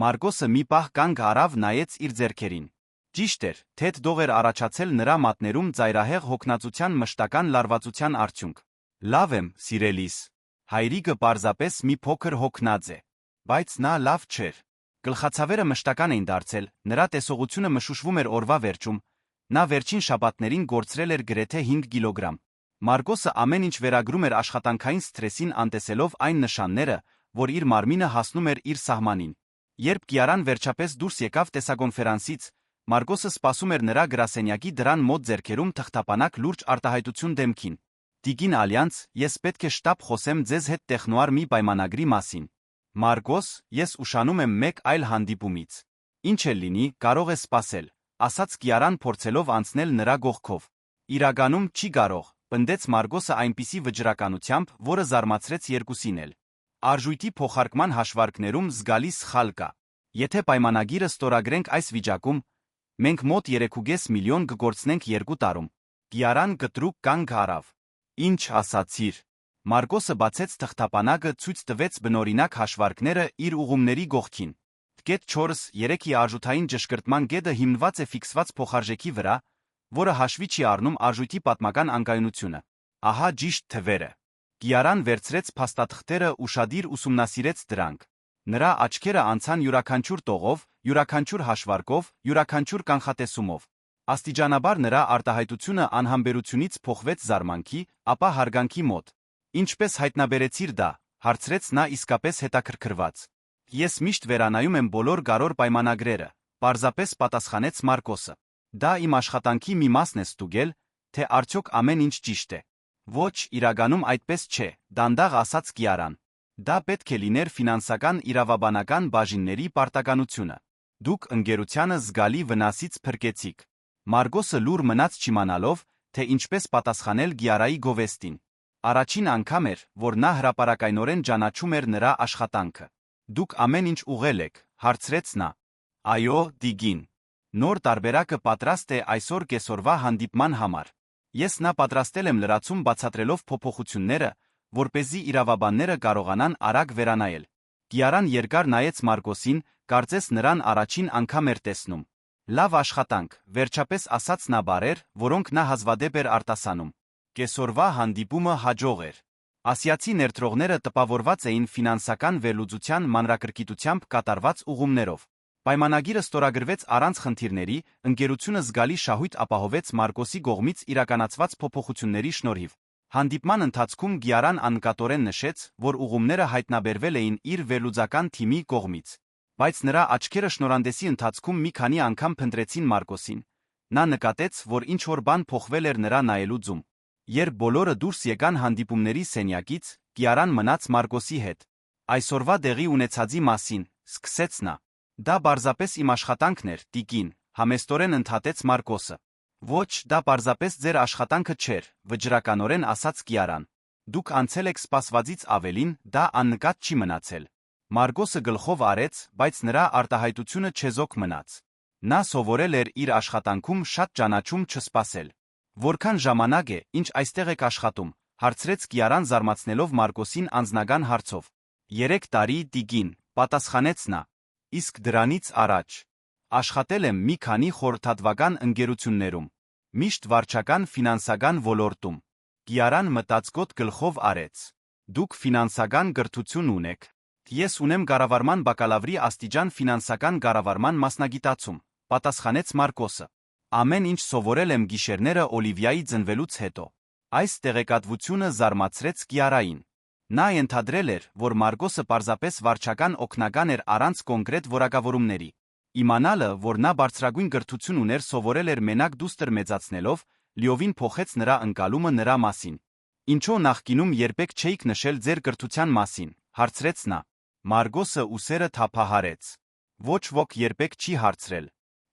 Մարգոսը մի պահ կանգ առավ, նայեց իր ձեռքերին։ Ճիշտ էր, թեթ դող էր առաջացել նրա մատներում, ծայրահեղ հոգնածության մշտական լարվածության արդյունք։ Լավ եմ, սիրելիս։ Հայրիկը պարզապես մի փոքր հոգնած է։ Բայց նա լավ չէր։ Գլխացավերը մշտական էին դարձել, նրա տեսողությունը մշուշվում էր օրվա վերջում, նա վերջին շաբաթներին կորցրել էր գրեթե 5 կիլոգրամ։ Մարգոսը ամեն ինչ վերագրում էր աշխատանքային սթրեսին, անտեսելով այն նշանները, որ իր մարմինը հասնում էր իր սահմանին։ Երբ Կիարան վերջապես դուրս եկավ տեսակոնֆերանսից, Մարգոսը սպասում էր նրա գրասենյակի դռան մոտ, ձեռքերում թղթապանակ, լուրջ արտահայտություն դեմքին։ Տիկին Ալյանց, ես պետք է շտապ խոսեմ ձեզ հետ տեխնոար մի պայմանագրի մասին։ Մարգոս, ես ուշանում եմ մեկ այլ հանդիպումից։ Ինչ էլ լինի, կարող է սպասել, ասաց Կիարան, փորձելով անցնել նրա կողքով։ Իրականում չի կարող, պնդեց Մարգոսը այնպիսի վճռականությամբ, որը զարմացրեց երկուսին էլ։ Արժույթի փոխարկման հաշվարկներում զգալի սխալ կա։ Եթե պայմանագիրը ստորագրենք այս վիճակում, մենք մոտ 3.5 միլիոն կգործնենք 2 տարում։ Կիարան կտրուկ կանգ առավ։ Ինչ ասացիր։ Մարգոսը բացեց թղթապանակը, ցույց տվեց բնօրինակ հաշվարկները իր ուղումների գողքին։ Կետ 4.3-ի արժութային ճշգրտման կետը հիմնված է ֆիքսված փոխարժեքի վրա, որը հաշվի չի առնում արժույթի պատմական անկայունությունը։ Ահա ճիշտ թվերը։ Կիարան վերցրեց փաստաթղթերը, ուշադիր ուսումնասիրեց դրանք։ Նրա աչքերը անցան յուրաքանչյուր տողով, յուրաքանչյուր հաշվարկով, յուրաքանչյուր կանխատեսումով։ Աստիճանաբար նրա արտահայտությունը անհամբերությունից փոխվեց զարմանքի, ապա հարգանքի մոտ։ Ինչպես հայտնաբերեցիր դա, հարցրեց նա իսկապես հետաքրքրված։ Ես միշտ վերանայում եմ բոլոր գարոր պայմանագրերը, պարզապես պատասխանեց Մարկոսը։ Դա իմ աշխատանքի մի մասն է ստուգել, թե արդյոք ամեն ինչ ճիշտ է։ Ոչ, իրականում այդպես չէ, դանդաղ ասաց Կիարան։ Դա պետք է լիներ ֆինանսական իրավաբանական բաժինների պարտականությունը։ Դուք ընկերությանը զգալի վնասից փրկեցիք։ Մարկոսը լուր մնաց չիմանալով, թե ինչպես պատասխանել Կիարայի գովեստին։ Առաջին անգամ էր, որ նա հրապարակայնորեն ճանաչում էր նրա աշխատանքը։ Դուք ամեն ինչ ուղղել եք, հարցրեց նա։ Այո, Տիգին։ Նոր տարբերակը պատրաստ է այսօր կեսօրվա հանդիպման համար։ Ես նա պատրաստել եմ լրացում բացատրելով փոփոխությունները, որպեսզի իրավաբանները կարողանան արագ վերանայել։ Կիարան երկար նայեց Մարկոսին, կարծես նրան առաջին անգամ էր տեսնում։ Լավ աշխատանք, վերջապես ասաց նա բառեր, որոնք նա հազվադեպ էր արտասանում։ Կեսօրվա հանդիպումը հաջող էր։ Ասիացի ներդրողները տպավորված էին ֆինանսական վերլուծության մանրակրկիտությամբ կատարված ուղումներով։ Պայմանագիրը ստորագրվեց առանց խնդիրների, ընկերությունը զգալի շահույթ ապահովեց Մարկոսի կողմից իրականացված փոփոխությունների շնորհիվ։ Հանդիպման ընթացքում Կիարան անկատորեն նշեց, որ ուղումները հայտնաբերվել էին իր վերլուծական թիմի կողմից։ Բայց նրա աչքերը շնորհանդեսի ընթացքում մի քանի անգամ փնտրեցին Մարկոսին։ Նա նկատեց, որ ինչ-որ բան փոխվել էր նրա նայելու ձում։ Երբ բոլորը դուրս եկան հանդիպումների սենյակից, Կիարան մնաց Մարկոսի հետ։ Այսօրվա դեղի ունեցածի մասին, սկսեց նա։ Դա պարզապես իմ աշխատանքն էր, Տիկին, համեստորեն ընդհատեց Մարկոսը։ Ոչ, դա պարզապես ձեր աշխատանքը չէր, վճռականորեն ասաց Կիարան։ Դուք անցել եք սպասվածից ավելին, դա աննկատ չի մնացել։ Մարկոսը գլխով արեց, բայց նրա արտահայտությունը չեզոք մնաց։ Նա սովորել էր իր աշխատանքում շատ ճանաչում չսպասել։ Որքան ժամանակ է, ինչ այստեղ եք աշխատում, հարցրեց Կիարան զարմացնելով Մարկոսին անձնական հարցով։ 3 տարի, Տիգին, պատասխանեց նա։ Իսկ դրանից առաջ աշխատել եմ մի քանի խորհրդատվական ընկերություններում, միշտ վարչական ֆինանսական ոլորտում։ Կիարան մտածկոտ գլխով արեց։ Դուք ֆինանսական կրթություն ունեք։ Ես ունեմ կառավարման բակալավրի աստիճան ֆինանսական կառավարման մասնագիտացում, պատասխանեց Մարկոսը։ Ամեն ինչ սովորել եմ գիշերները Օլիվիայի ծնվելուց հետո։ Այս տեղեկատվությունը զարմացրեց Կիարային։ Նա ենթադրել էր, որ Մարկոսը պարզապես վարչական օգնական էր առանց կոնկրետ որակավորումների։ Իմանալը, որ նա բարձրագույն կրթություն ուներ սովորել էր մենակ դուստր մեծացնելով, լիովին փոխեց նրա ընկալումը նրա մասին։ Ինչո՞ւ նախկինում երբեք չէիք նշել ձեր կրթության մասին, հարցրեց նա։ Մարկոսը ուսերը թափահարեց։ Ոչ ոք երբեք չի հարցրել։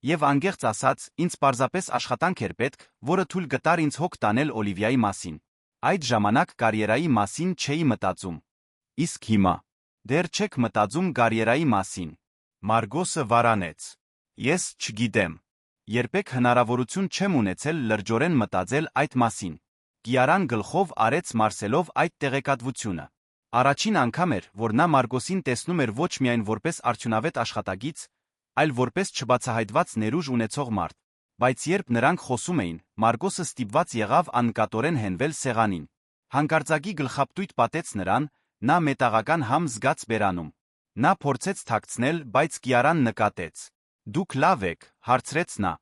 Եվ անկեղծ ասած, ինձ պարզապես աշխատանք էր պետք, որը թույլ կտար ինձ հոգ տանել Օլիվիայի մասին։ Այդ ժամանակ կարիերայի մասին չէի մտածում։ Իսկ հիմա դեռ չեք մտածում կարիերայի մասին։ Մարկոսը վարանեց։ Ես չգիտեմ։ Երբեք հնարավորություն չեմ ունեցել լրջորեն մտածել այդ մասին։ Կիարան գլխով արեց մարսելով այդ տեղեկատվությունը։ Առաջին անգամ էր, որ նա Մարկոսին տեսնում էր ոչ միայն որպես արդյունավետ աշխատակից, այլ որպես չբացահայտված ներուժ ունեցող մարդ։ Բայց երբ նրանք խոսում էին, Մարկոսը ստիպված եղավ անկատորեն հենվել սեղանին։ Հանկարծակի գլխապտույտ պատեց նրան, նա մետաղական համ զգաց բերանում։ Նա փորձեց թաքցնել, բայց Կիարան նկատեց։ Դուք լավ եք, հարցրեց նա։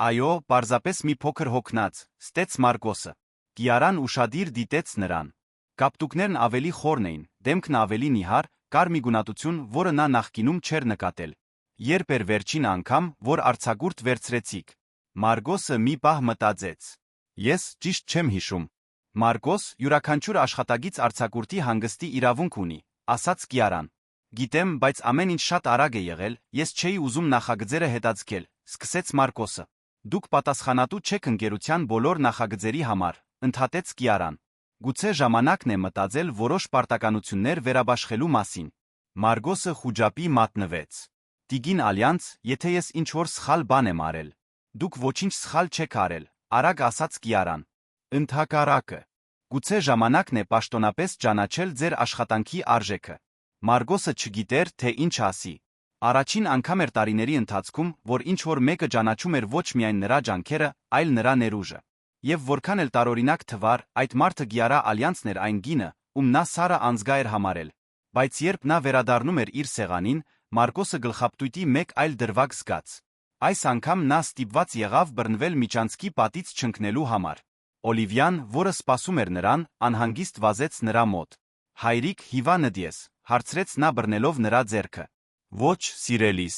Այո, պարզապես մի փոքր հոգնած, ստեց Մարկոսը։ Կիարան ուշադիր դիտեց նրան։ Կապտուկներն ավելի խորն էին, դեմքն ավելի նիհար, կար մի գունատություն, որը նա նախկինում չէր նկատել։ Երբ էր վերջին անգամ, որ արձակուրդ վերցրեցիք։ Մարկոսը մի պահ մտածեց։ Ես ճիշտ չեմ հիշում։ Մարկոս յուրաքանչյուր աշխատագից արձակուրդի հանգստի իրավունք ունի, ասաց Կիարան։ Գիտեմ, բայց ամեն ինչ շատ արագ է եղել, ես չէի ուզում նախագծերը հետաձգել, սկսեց Մարկոսը։ Դուք պատասխանատու չեք ընկերության բոլոր նախագծերի համար, ընդհատեց Կիարան։ Գուցե ժամանակն է մտածել որոշ պարտականություններ վերաբաշխելու մասին։ Մարկոսը խուճապի մատնվեց։ Տիգին Ալյանց, եթե ես ինչ-որ սխալ բան եմ արել։ Դուք ոչինչ սխալ չեք արել, արագ ասաց Կիարան։ Ընդհակառակը։ Գուցե ժամանակն է պաշտոնապես ճանաչել ձեր աշխատանքի արժեքը։ Մարկոսը չգիտեր, թե ինչ ասի։ Առաջին անգամ էր տարիների ընթացքում, որ ինչ-որ մեկը ճանաչում էր ոչ միայն նրա ջանքերը, այլ նրա ներուժը։ Եվ որքան էլ տարօրինակ թվար, այդ մարդը Կիարա Ալյանցն էր այն կինը, ում նա սառը անզգա էր համարել։ Բայց երբ նա վերադառնում էր իր սեղանին, Մարկոսը գլխապտույտի մեկ այլ դրվագ զգաց։ Այս անգամ նա ստիպված եղավ բռնվել միջանցքի պատից չընկնելու համար։ Օլիվիան, որը սպասում էր նրան, անհանգիստ վազեց նրա մոտ։ Հայրիկ, հիվանդ ես, հարցրեց նա բռնելով նրա ձեռքը։ Ոչ, սիրելիս։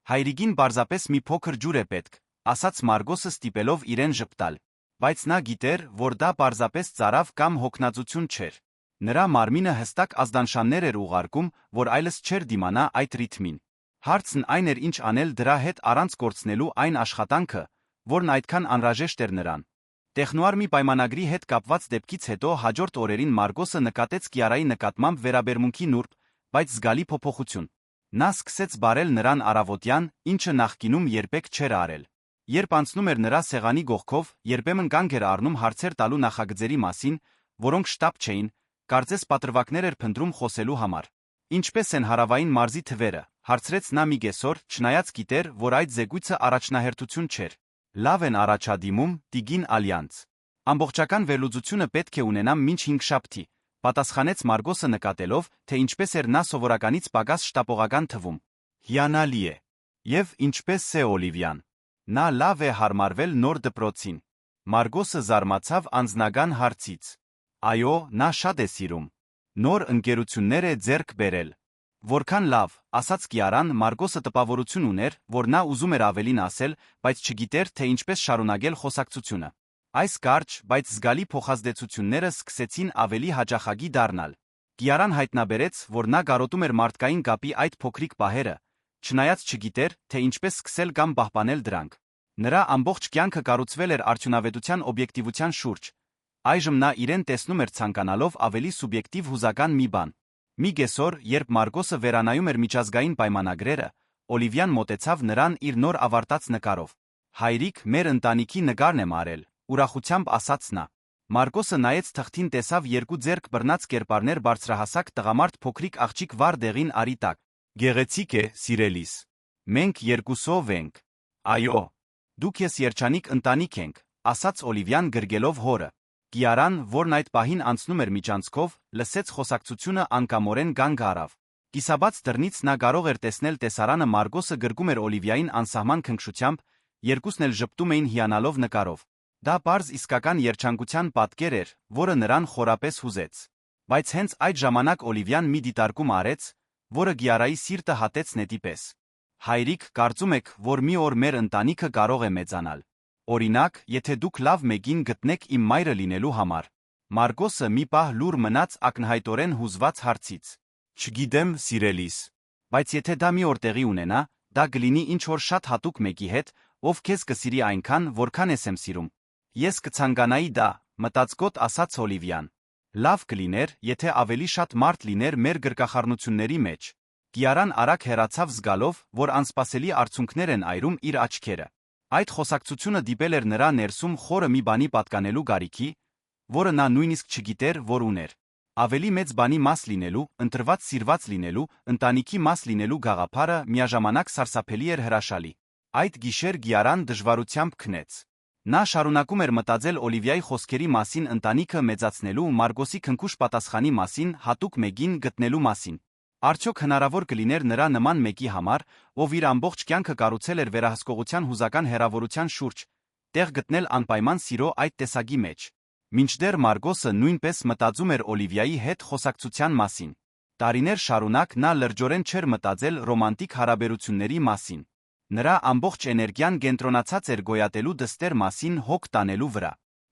Հայրիկին պարզապես մի փոքր ջուր է պետք, ասաց Մարգոսը ստիպելով իրեն ժպտալ։ Բայց նա գիտեր, որ դա պարզապես ծարավ կամ հոգնածություն չէր։ Նրա մարմինը հստակ ազդանշաններ էր ուղարկում, որ այլս չէր դիմանա այդ ռիթմին։ Հարցն այն էր, ինչ անել դրա հետ առանց կորցնելու այն աշխատանքը, որն այդքան անհրաժեշտ էր նրան։ Տեխնոարմի պայմանագրի հետ կապված դեպքից հետո հաջորդ օրերին Մարգոսը նկատեց Կիարայի նկատմամբ վերաբերմունքի նուրբ, բայց զգալի փոփոխություն։ Նա սկսեց բարել նրան առավոտյան, ինչը նախկինում երբեք չէր արել։ Երբ անցնում էր նրա սեղանի գողքով, երբեմն կանգ էր առնում հարցեր տալու նախագծերի մասին, որոնք շտապ չէին, կարծես պատրվակներ էր փնտրում խոսելու համար։ Ինչպես են հարավային մարզի թվերը, հարցրեց նա մի կեսօր, չնայած գիտեր, որ այդ զեկույցը առաջնահերթություն չէր։ Լավ են առաջադիմում, Տիգին Ալյանց։ Ամբողջական վերլուծությունը պետք է ունենամ մինչ 5 շաբթի, պատասխանեց Մարգոսը նկատելով, թե ինչպես էր նա սովորականից պակաս շտապողական թվում։ Հիանալի է։ Եվ ինչպես է Օլիվիան։ Նա լավ է հարմարվել նոր դպրոցին։ Մարգոսը զարմացավ անձնական հարցից։ Այո, նա շատ է սիրում։ Նոր ընկերություններ է ձեռք բերել։ Որքան լավ, ասաց Կիարան, Մարգոսը տպավորություն ուներ, որ նա ուզում էր ավելին ասել, բայց չգիտեր, թե ինչպես շարունակել խոսակցությունը։ Այս կարճ, բայց զգալի փոխազդեցությունները սկսեցին ավելի հաճախակի դառնալ։ Կիարան հայտնաբերեց, որ նա կարոտում էր մարդկային կապի այդ փոքրիկ պահերը, չնայած չգիտեր, թե ինչպես սկսել կամ պահպանել դրանք։ Նրա ամբողջ կյանքը կառուցվել էր արդյունավետության օբյեկտիվության շուրջ։ Այժմ նա իրեն տեսնում էր ցանկանալով ավելի սուբյեկտիվ հուզական մի բան։ Մի կեսօր, երբ Մարգոսը վերանայում էր միջազգային պայմանագրերը, Օլիվիան մոտեցավ նրան իր նոր ավարտած նկարով։ Հայրիկ, մեր ընտանիքի նկարն եմ արել, ուրախությամբ ասաց նա։ Մարգոսը նայեց թղթին, տեսավ երկու ձեռք բռնած կերպարներ բարձրահասակ տղամարդ փոքրիկ աղջիկ վառ դեղին արի տակ։ Գեղեցիկ է, սիրելիս։ Մենք երկուսով ենք։ Այո։ Դուք ես երջանիկ ընտանիք ենք, ասաց Օլիվիան գրգելով հորը։ Կիարան, որն այդ պահին անցնում էր միջանցքով, լսեց խոսակցությունը անկամորեն կանգ առավ։ Կիսաբաց դռնից նա կարող էր տեսնել տեսարանը, Մարգոսը գրկում էր Օլիվիային անսահման քնքշությամբ, երկուսն էլ ժպտում էին հիանալով նկարով։ Դա պարզ իսկական երջանկության պատկեր էր, որը նրան խորապես հուզեց։ Բայց հենց այդ ժամանակ Օլիվիան մի դիտարկում արեց, որը Կիարայի սիրտը հատեց նետի պես։ Հայրիկ, կարծում եք, որ մի օր մեր ընտանիքը կարող է մեծանալ։ Օրինակ, եթե դուք լավ մեկին գտնեք իմ մայրը լինելու համար։ Մարգոսը մի պահ լուռ մնաց ակնհայտորեն հուզված հարցից։ Չգիտեմ, սիրելիս։ Բայց եթե դա մի օր տեղի ունենա, դա կլինի ինչ-որ շատ հատուկ մեկի հետ, ով քեզ կսիրի այնքան, որքան ես եմ սիրում։ Ես կցանկանայի դա, մտածկոտ ասաց Օլիվիան։ Լավ կլիներ, եթե ավելի շատ մարդ լիներ մեր գրկախառնությունների մեջ։ Կիարան արագ հեռացավ զգալով, որ անսպասելի արդյունքներ են այրում իր աչքերը։ Այդ խոսակցությունը դիպել էր նրա ներսում խորը մի բանի պատկանելու գարիքի, որը նա նույնիսկ չգիտեր, որ ուներ։ Ավելի մեծ բանի մաս լինելու, ընտրված սիրված լինելու, ընտանիքի մաս լինելու գաղափարը միաժամանակ սարսափելի էր հրաշալի։ Այդ գիշեր Կիարան դժվարությամբ քնեց։ Նա շարունակում էր մտածել Օլիվիայի խոսքերի մասին, ընտանիքը մեծացնելու, Մարգոսի քնքուշ պատասխանի մասին, հատուկ մեկին գտնելու մասին։ Արդյոք հնարավոր կլիներ նրա նման մեկի համար, ով իր ամբողջ կյանքը կառուցել էր վերահսկողության հուզական հեռավորության շուրջ, տեղ գտնել անպայման սիրո այդ տեսակի մեջ։ Մինչդեռ Մարգոսը նույնպես մտածում էր Օլիվիայի հետ խոսակցության մասին։ Տարիներ շարունակ նա լրջորեն չէր մտածել ռոմանտիկ հարաբերությունների մասին։ Նրա ամբողջ էներգիան կենտրոնացած էր գոյատելու դստեր մասին հոգ տանելու վրա։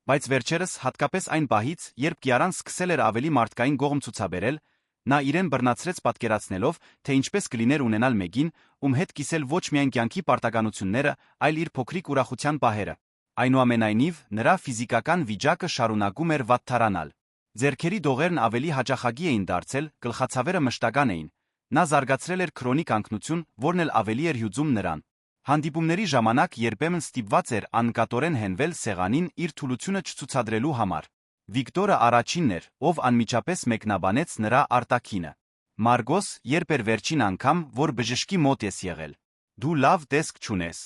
Բայց վերջերս, հատկապես այն պահից, երբ Կիարան սկսել էր ավելի մարդկային կողմ ցուցաբերել, նա իրեն բռնացրեց պատկերացնելով, թե ինչպես կլիներ ունենալ մեկին, ում հետ կիսել ոչ միայն կյանքի պարտականությունները, այլ իր փոքրիկ ուրախության պահերը։ Այնուամենայնիվ, նրա ֆիզիկական վիճակը շարունակում էր վատթարանալ։ Ձեռքերի դողերն ավելի հաճախակի էին դարձել, գլխացավերը մշտական էին։ Նա զարգացրել էր քրոնիկ անկնություն, որն էլ ավելի էր հյուծում նրան։ Հանդիպումների ժամանակ երբեմն ստիպված էր անկատորեն հենվել սեղանին իր թուլությունը չցուցադրելու համար։ Վիկտորը առաջինն էր, ով անմիջապես մեկնաբանեց նրա արտաքինը։ Մարգոս, երբ էր վերջին անգամ, որ բժշկի մոտ ես եղել։ Դու լավ տեսք չունես։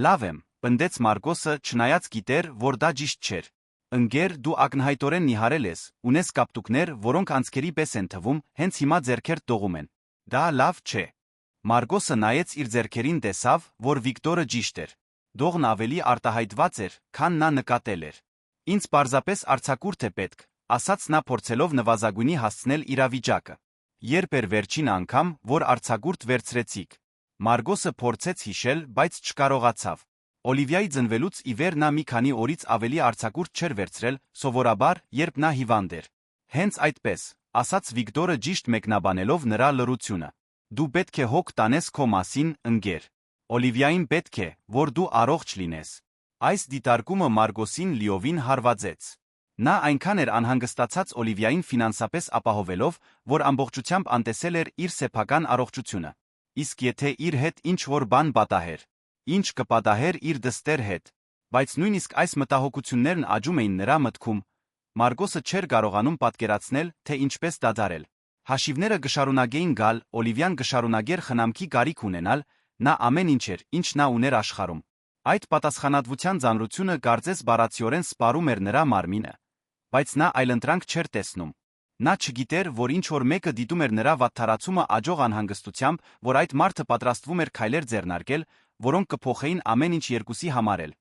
Լավ եմ, պնդեց Մարգոսը, չնայած գիտեր, որ դա ճիշտ չէր։ Ընկեր, դու ակնհայտորեն նիհարել ես, ունես կապտուկներ, որոնք անցքերի պես են թվում, հենց հիմա ձեռքերդ դողում են։ Դա լավ չէ։ Մարգոսը նայեց իր ձեռքերին, տեսավ, որ Վիկտորը ճիշտ էր։ Դողն ավելի արտահայտված էր, քան նա նկատել էր։ Ինձ պարզապես արձակուրդ է պետք, ասաց նա, փորձելով նվազագույնի հասցնել իրավիճակը։ Երբ էր վերջին անգամ, որ արձակուրդ վերցրեցիք։ Մարգոսը փորձեց հիշել, բայց չկարողացավ։ Օլիվիայի ծնվելուց ի վեր նա մի քանի օրից ավելի արձակուրդ չէր վերցրել, սովորաբար, երբ նա հիվանդ էր։ Հենց այդպես, ասաց Վիկտորը ճիշտ մեկնաբանելով նրա լռությունը։ Դու պետք է հոգ տանես քո մասին, ընկեր։ Օլիվիային պետք է, որ դու առողջ լինես։ Այս դիտարկումը Մարգոսին լիովին հարվածեց։ Նա այնքան էր անհանգստացած Օլիվիային ֆինանսապես ապահովելով, որ ամբողջությամբ անտեսել էր իր սեփական առողջությունը։ Իսկ եթե իր հետ ինչ-որ բան պատահեր, ինչ կպատահեր իր դստեր հետ։ Բայց նույնիսկ այս մտահոգություններն աճում էին նրա մտքում։ Մարգոսը չէր կարողանում պատկերացնել, թե ինչպես դադարել։ Հաշիվները կշարունակեին գալ, Օլիվիան կշարունակեր խնամքի կարիք ունենալ, նա ամեն ինչ էր, ինչ նա ուներ աշխարհում։ Այդ պատասխանատվության ծանրությունը կարծես բառացիորեն սպառում էր նրա մարմինը, բայց նա այլընտրանք չէր տեսնում։ Նա չգիտեր, որ ինչ-որ մեկը դիտում էր նրա վատթարացումը աջող անհանգստությամբ, որ այդ մարդը պատրաստվում էր քայլեր ձեռնարկել, որոնք կփոխեին ամեն ինչ երկուսի համար էլ։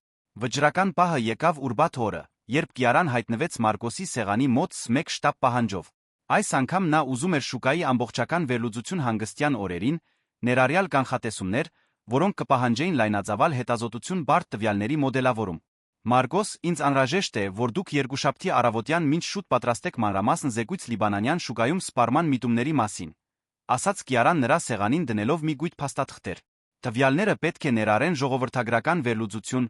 Վճռական պահը եկավ ուրբաթ օրը, երբ Կիարան հայտնվեց Մարգոսի սեղանի մոտ մեկ շտապ պահանջով։ Այս անգամ նա ուզում էր շուկայի ամբողջական վերլուծություն հանգստյան օրերին, ներառյալ կանխատեսումներ, որոնք կպահանջեին լայնածավալ հետազոտություն բարդ տվյալների մոդելավորում։ Մարգոս, ինձ անհրաժեշտ է, որ դուք երկուշաբթի առավոտյան մինչ շուտ պատրաստեք մանրամասն զեկույց լիբանանյան շուկայում սպառման միտումների մասին, ասաց Կիարան նրա սեղանին դնելով մի գույտ փաստաթղթեր։ Տվյալները պետք է ներառեն ժողովրդագրական վերլուծություն,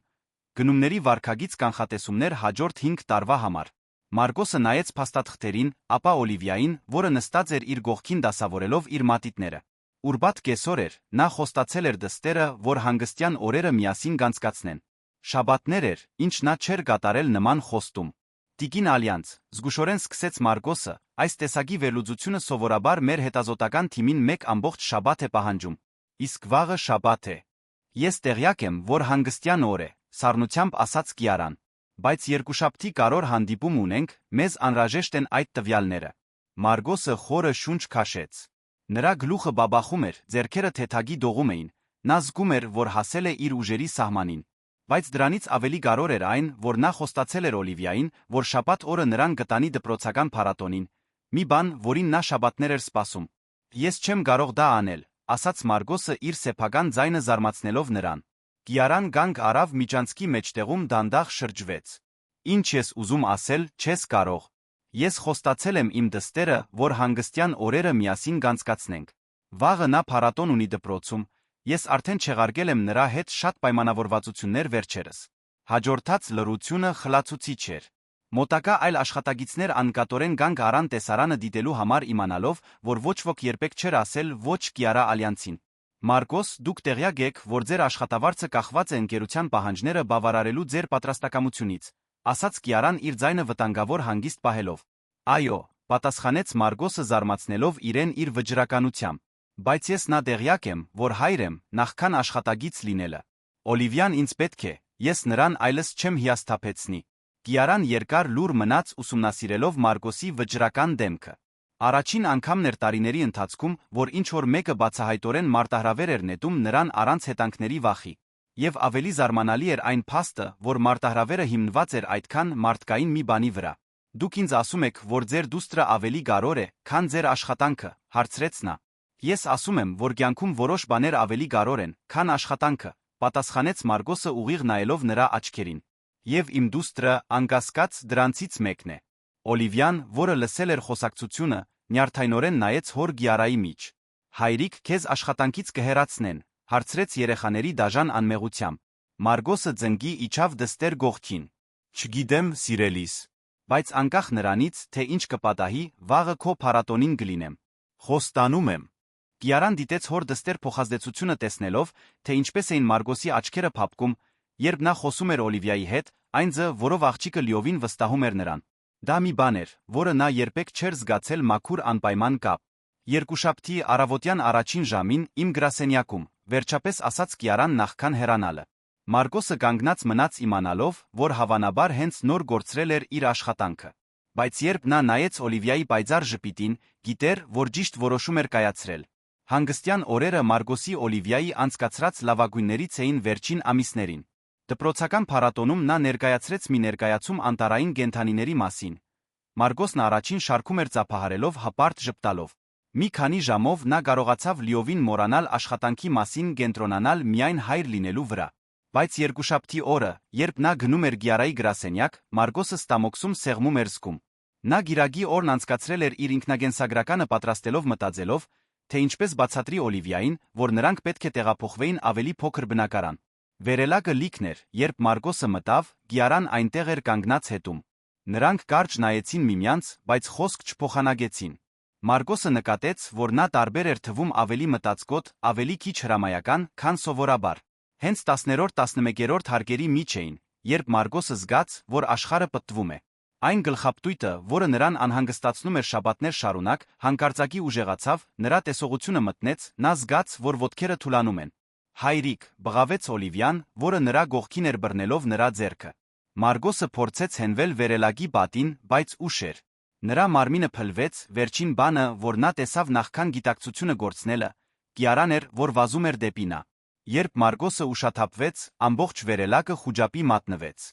գնումների վարքագիծ կանխատեսումներ հաջորդ 5 տարվա համար։ Մարգոսը նայեց փաստաթղթերին, ապա Օլիվիային, որը նստած էր իր գողքին դասավորելով իր մատիտները։ Ուրբաթ կեսօր էր, նա խոստացել էր դստերը, որ հանգստյան օրերը միասին կանցկացնեն։ Շաբաթներ էր, ինչ նա չէր կատարել նման խոստում։ Տիկին Ալյանց, զգուշորեն սկսեց Մարգոսը, այս տեսակի վերլուծությունը սովորաբար մեր հետազոտական թիմին մեկ ամբողջ շաբաթ է պահանջում։ Իսկ վաղը շաբաթ է։ Ես տեղյակ եմ, որ հանգստյան օր է, սառնությամբ ասաց Կիարան։ Բայց երկուշաբթի կարոր հանդիպում ունենք, մեզ անհրաժեշտ են այդ տվյալները։ Մարգոսը խորը շունչ քաշեց։ Նրա գլուխը բաբախում էր, ձեռքերը թեթագի դողում էին, նա զգում էր, որ հասել է իր ուժերի սահմանին։ Բայց դրանից ավելի կարևոր էր այն, որ նա խոստացել էր Օլիվիային, որ շաբաթ օրը նրան կտանի դպրոցական փառատոնին, մի բան, որին նա շաբաթներ էր սպասում։ Ես չեմ կարող դա անել, ասաց Մարգոսը իր սեփական ձայնը զարմացնելով նրան։ Կիարան գանգ արավ միջանցքի մեջտեղում դանդաղ շրջվեց։ Ինչ ես ուզում ասել, չես կարող։ Ես խոստացել եմ իմ դստերը, որ հանգստյան օրերը միասին կանցկացնենք։ Վաղը նա փառատոն ունի դպրոցում, ես արդեն չեղարկել եմ նրա հետ շատ պայմանավորվածություններ վերջերս։ Հաջորդած լռությունը խլացուցիչ էր։ Մոտակա այլ աշխատագիցներ անկատորեն գանգ առան տեսարանը դիտելու համար իմանալով, որ ոչ ոք երբեք չէր ասել ոչ Կիարա Ալյանցին։ Մարգոս, դուք տեղյակ եք, որ ձեր աշխատավարձը կախված է ընկերության պահանջները բավարարելու ձեր պատրաստակամությունից, ասաց Կիարան իր ձայնը վտանգավոր հանգիստ պահելով։ Այո, պատասխանեց Մարգոսը զարմացնելով իրեն իր վճռականությամբ։ Բայց ես նա տեղյակ եմ, որ հայր եմ, նախքան աշխատագիծ լինելը։ Օլիվիան ինձ պետք է, ես նրան այլս չեմ հիասթափեցնի։ Կիարան երկար լուր մնաց ուսումնասիրելով Մարգոսի վճռական դեմքը։ Առաջին անգամն էր տարիների ընթացքում, որ ինչ-որ մեկը բացահայտորեն մարտահրավեր էր նետում նրան առանց հետանքների վախի։ Եվ ավելի զարմանալի էր այն փաստը, որ մարտահրավերը հիմնված էր այդքան մարդկային մի բանի վրա։ Դուք ինձ ասում եք, որ ձեր դուստրը ավելի կարևոր է, քան ձեր աշխատանքը, հարցրեց նա։ Ես ասում եմ, որ կյանքում որոշ բաներ ավելի կարևոր են, քան աշխատանքը, պատասխանեց Մարգոսը ուղիղ նայելով նրա աչքերին։ Եվ իմ դուստրը, անկասկած, դրանցից մեկն է։ Օլիվիան, որը լսել էր խոսակցությունը, նյարդայնորեն նայեց հոր Կիարայի միջ։ Հայրիկ քեզ աշխատանքից կհեռացնեն, հարցրեց երեխաների դաժան անմեղությամբ։ Մարգոսը ձնկի իջավ դստեր գողքին։ Չգիտեմ, սիրելիս, բայց անկախ նրանից, թե ինչ կպատահի, վաղը քո փառատոնին կլինեմ։ Խոստանում եմ։ Կիարան դիտեց հոր դստեր փոխազդեցությունը տեսնելով, թե ինչպես էին Մարգոսի աչքերը փափկում, երբ նա խոսում էր Օլիվիայի հետ, այն ձը, որով աղջիկը լիովին վստահում էր նրան։ Դա մի բան էր, որը նա երբեք չէր զգացել մաքուր անպայման կապ։ Երկուշաբթի առավոտյան առաջին ժամին իմ գրասենյակում, վերջապես ասաց Կիարան նախքան հեռանալը։ Մարգոսը կանգնած մնաց իմանալով, որ հավանաբար հենց նոր գործրել էր իր աշխատանքը։ Բայց երբ նա նայեց Օլիվիայի պայծառ ժպիտին, գիտեր, որ ճիշտ որոշում էր կայացրել։ Հանգստյան օրերը Մարգոսի Օլիվիայի անցկացրած լավագույններից էին վերջին ամիսներին։ Դպրոցական փառատոնում նա ներկայացրեց մի ներկայացում անտառային կենդանիների մասին։ Մարգոսն առաջին շարքում էր ծափահարելով հպարտ ժպտալով։ Մի քանի ժամով նա կարողացավ լիովին մոռանալ աշխատանքի մասին կենտրոնանալ միայն հայր լինելու վրա։ Բայց երկուշաբթի օրը, երբ նա գնում էր Գիարայի գրասենյակ, Մարգոսը ստամոքսում սեղմում էր զգում։ Նա գիրագի օրն անցկացրել էր իր ինքնագենսագրականը պատրաստելով մտածելով, թե ինչպես բացատրի Օլիվիային, որ նրանք պետք է տեղափոխվեին ավելի փոքր բնակարան։ Վերելակը լիքն էր, երբ Մարգոսը մտավ, Գիարան այնտեղ էր կանգնած հետում։ Նրանք կարճ նայեցին միմյանց, բայց խոսք չփոխանագեցին։ Մարգոսը նկատեց, որ նա տարբեր էր թվում ավելի մտածկոտ, ավելի քիչ հրամայական, քան սովորաբար։ Հենց 10-11-րդ հարկերի միջ էին, երբ Մարգոսը զգաց, որ աշխարհը պտտվում է։ Այն գլխապտույտը, որը նրան անհանգստացնում էր շաբաթներ շարունակ, հանկարծակի ուժեղացավ, նրա տեսողությունը մտնեց, նա զգաց, որ ոտքերը թուլանում են։ Հայրիկ, բղավեց Օլիվիան, որը նրա գողքին էր բռնելով նրա ձեռքը։ Մարգոսը փորձեց հենվել վերելակի պատին, բայց ուշ էր։ Նրա մարմինը փլվեց, վերջին բանը, որ նա տեսավ նախքան գիտակցությունը գործնելը, Կիարան էր, որ վազում էր դեպի նա։ Երբ Մարգոսը ուշաթափվեց, ամբողջ վերելակը խուճապի մատնվեց։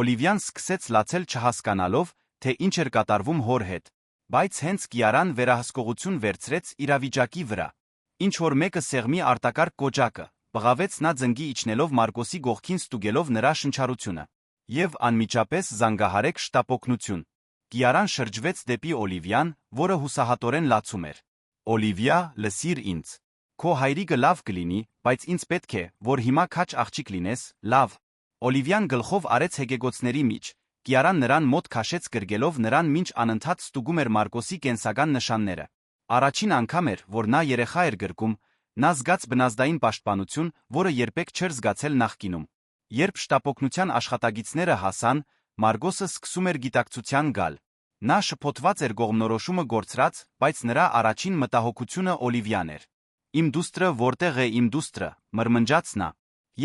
Օլիվիան սկսեց լացել չհասկանալով, թե ինչ էր կատարվում հոր հետ, բայց հենց Կիարան վերահսկողություն վերցրեց իրավիճակի վրա։ Ինչ որ մեկը սեղմի արտակարգ կոճակը, բղավեց նա ձնգի իջնելով Մարգոսի գողքին ստուգելով նրա շնչառությունը։ Եվ անմիջապես զանգահարեք շտապօգնություն։ Կիարան շրջվեց դեպի Օլիվիան, որը հուսահատորեն լացում էր։ Օլիվիա, լսիր ինձ։ Քո հայրիկը լավ կլինի, բայց ինձ պետք է, որ հիմա քաջ աղջիկ լինես, լավ։ Օլիվիան գլխով արեց հեգեգոցների միջ, Կիարան նրան մոտ քաշեց գրգելով նրան մինչ անընդհատ ստուգում էր Մարգոսի կենսական նշանները։ Առաջին անգամ էր, որ նա երեխա էր գրկում, նա զգաց բնազդային պաշտպանություն, որը երբեք չէր զգացել նախկինում։ Երբ շտապօգնության աշխատագիծները հասան, Մարգոսը սկսում էր գիտակցության գալ։ Նա շփոթված էր կողմնորոշումը գործրած, բայց նրա առաջին մտահոգությունը Օլիվիան էր։ Իմ դուստրը որտեղ է իմ դուստրը, մրմնջաց նա։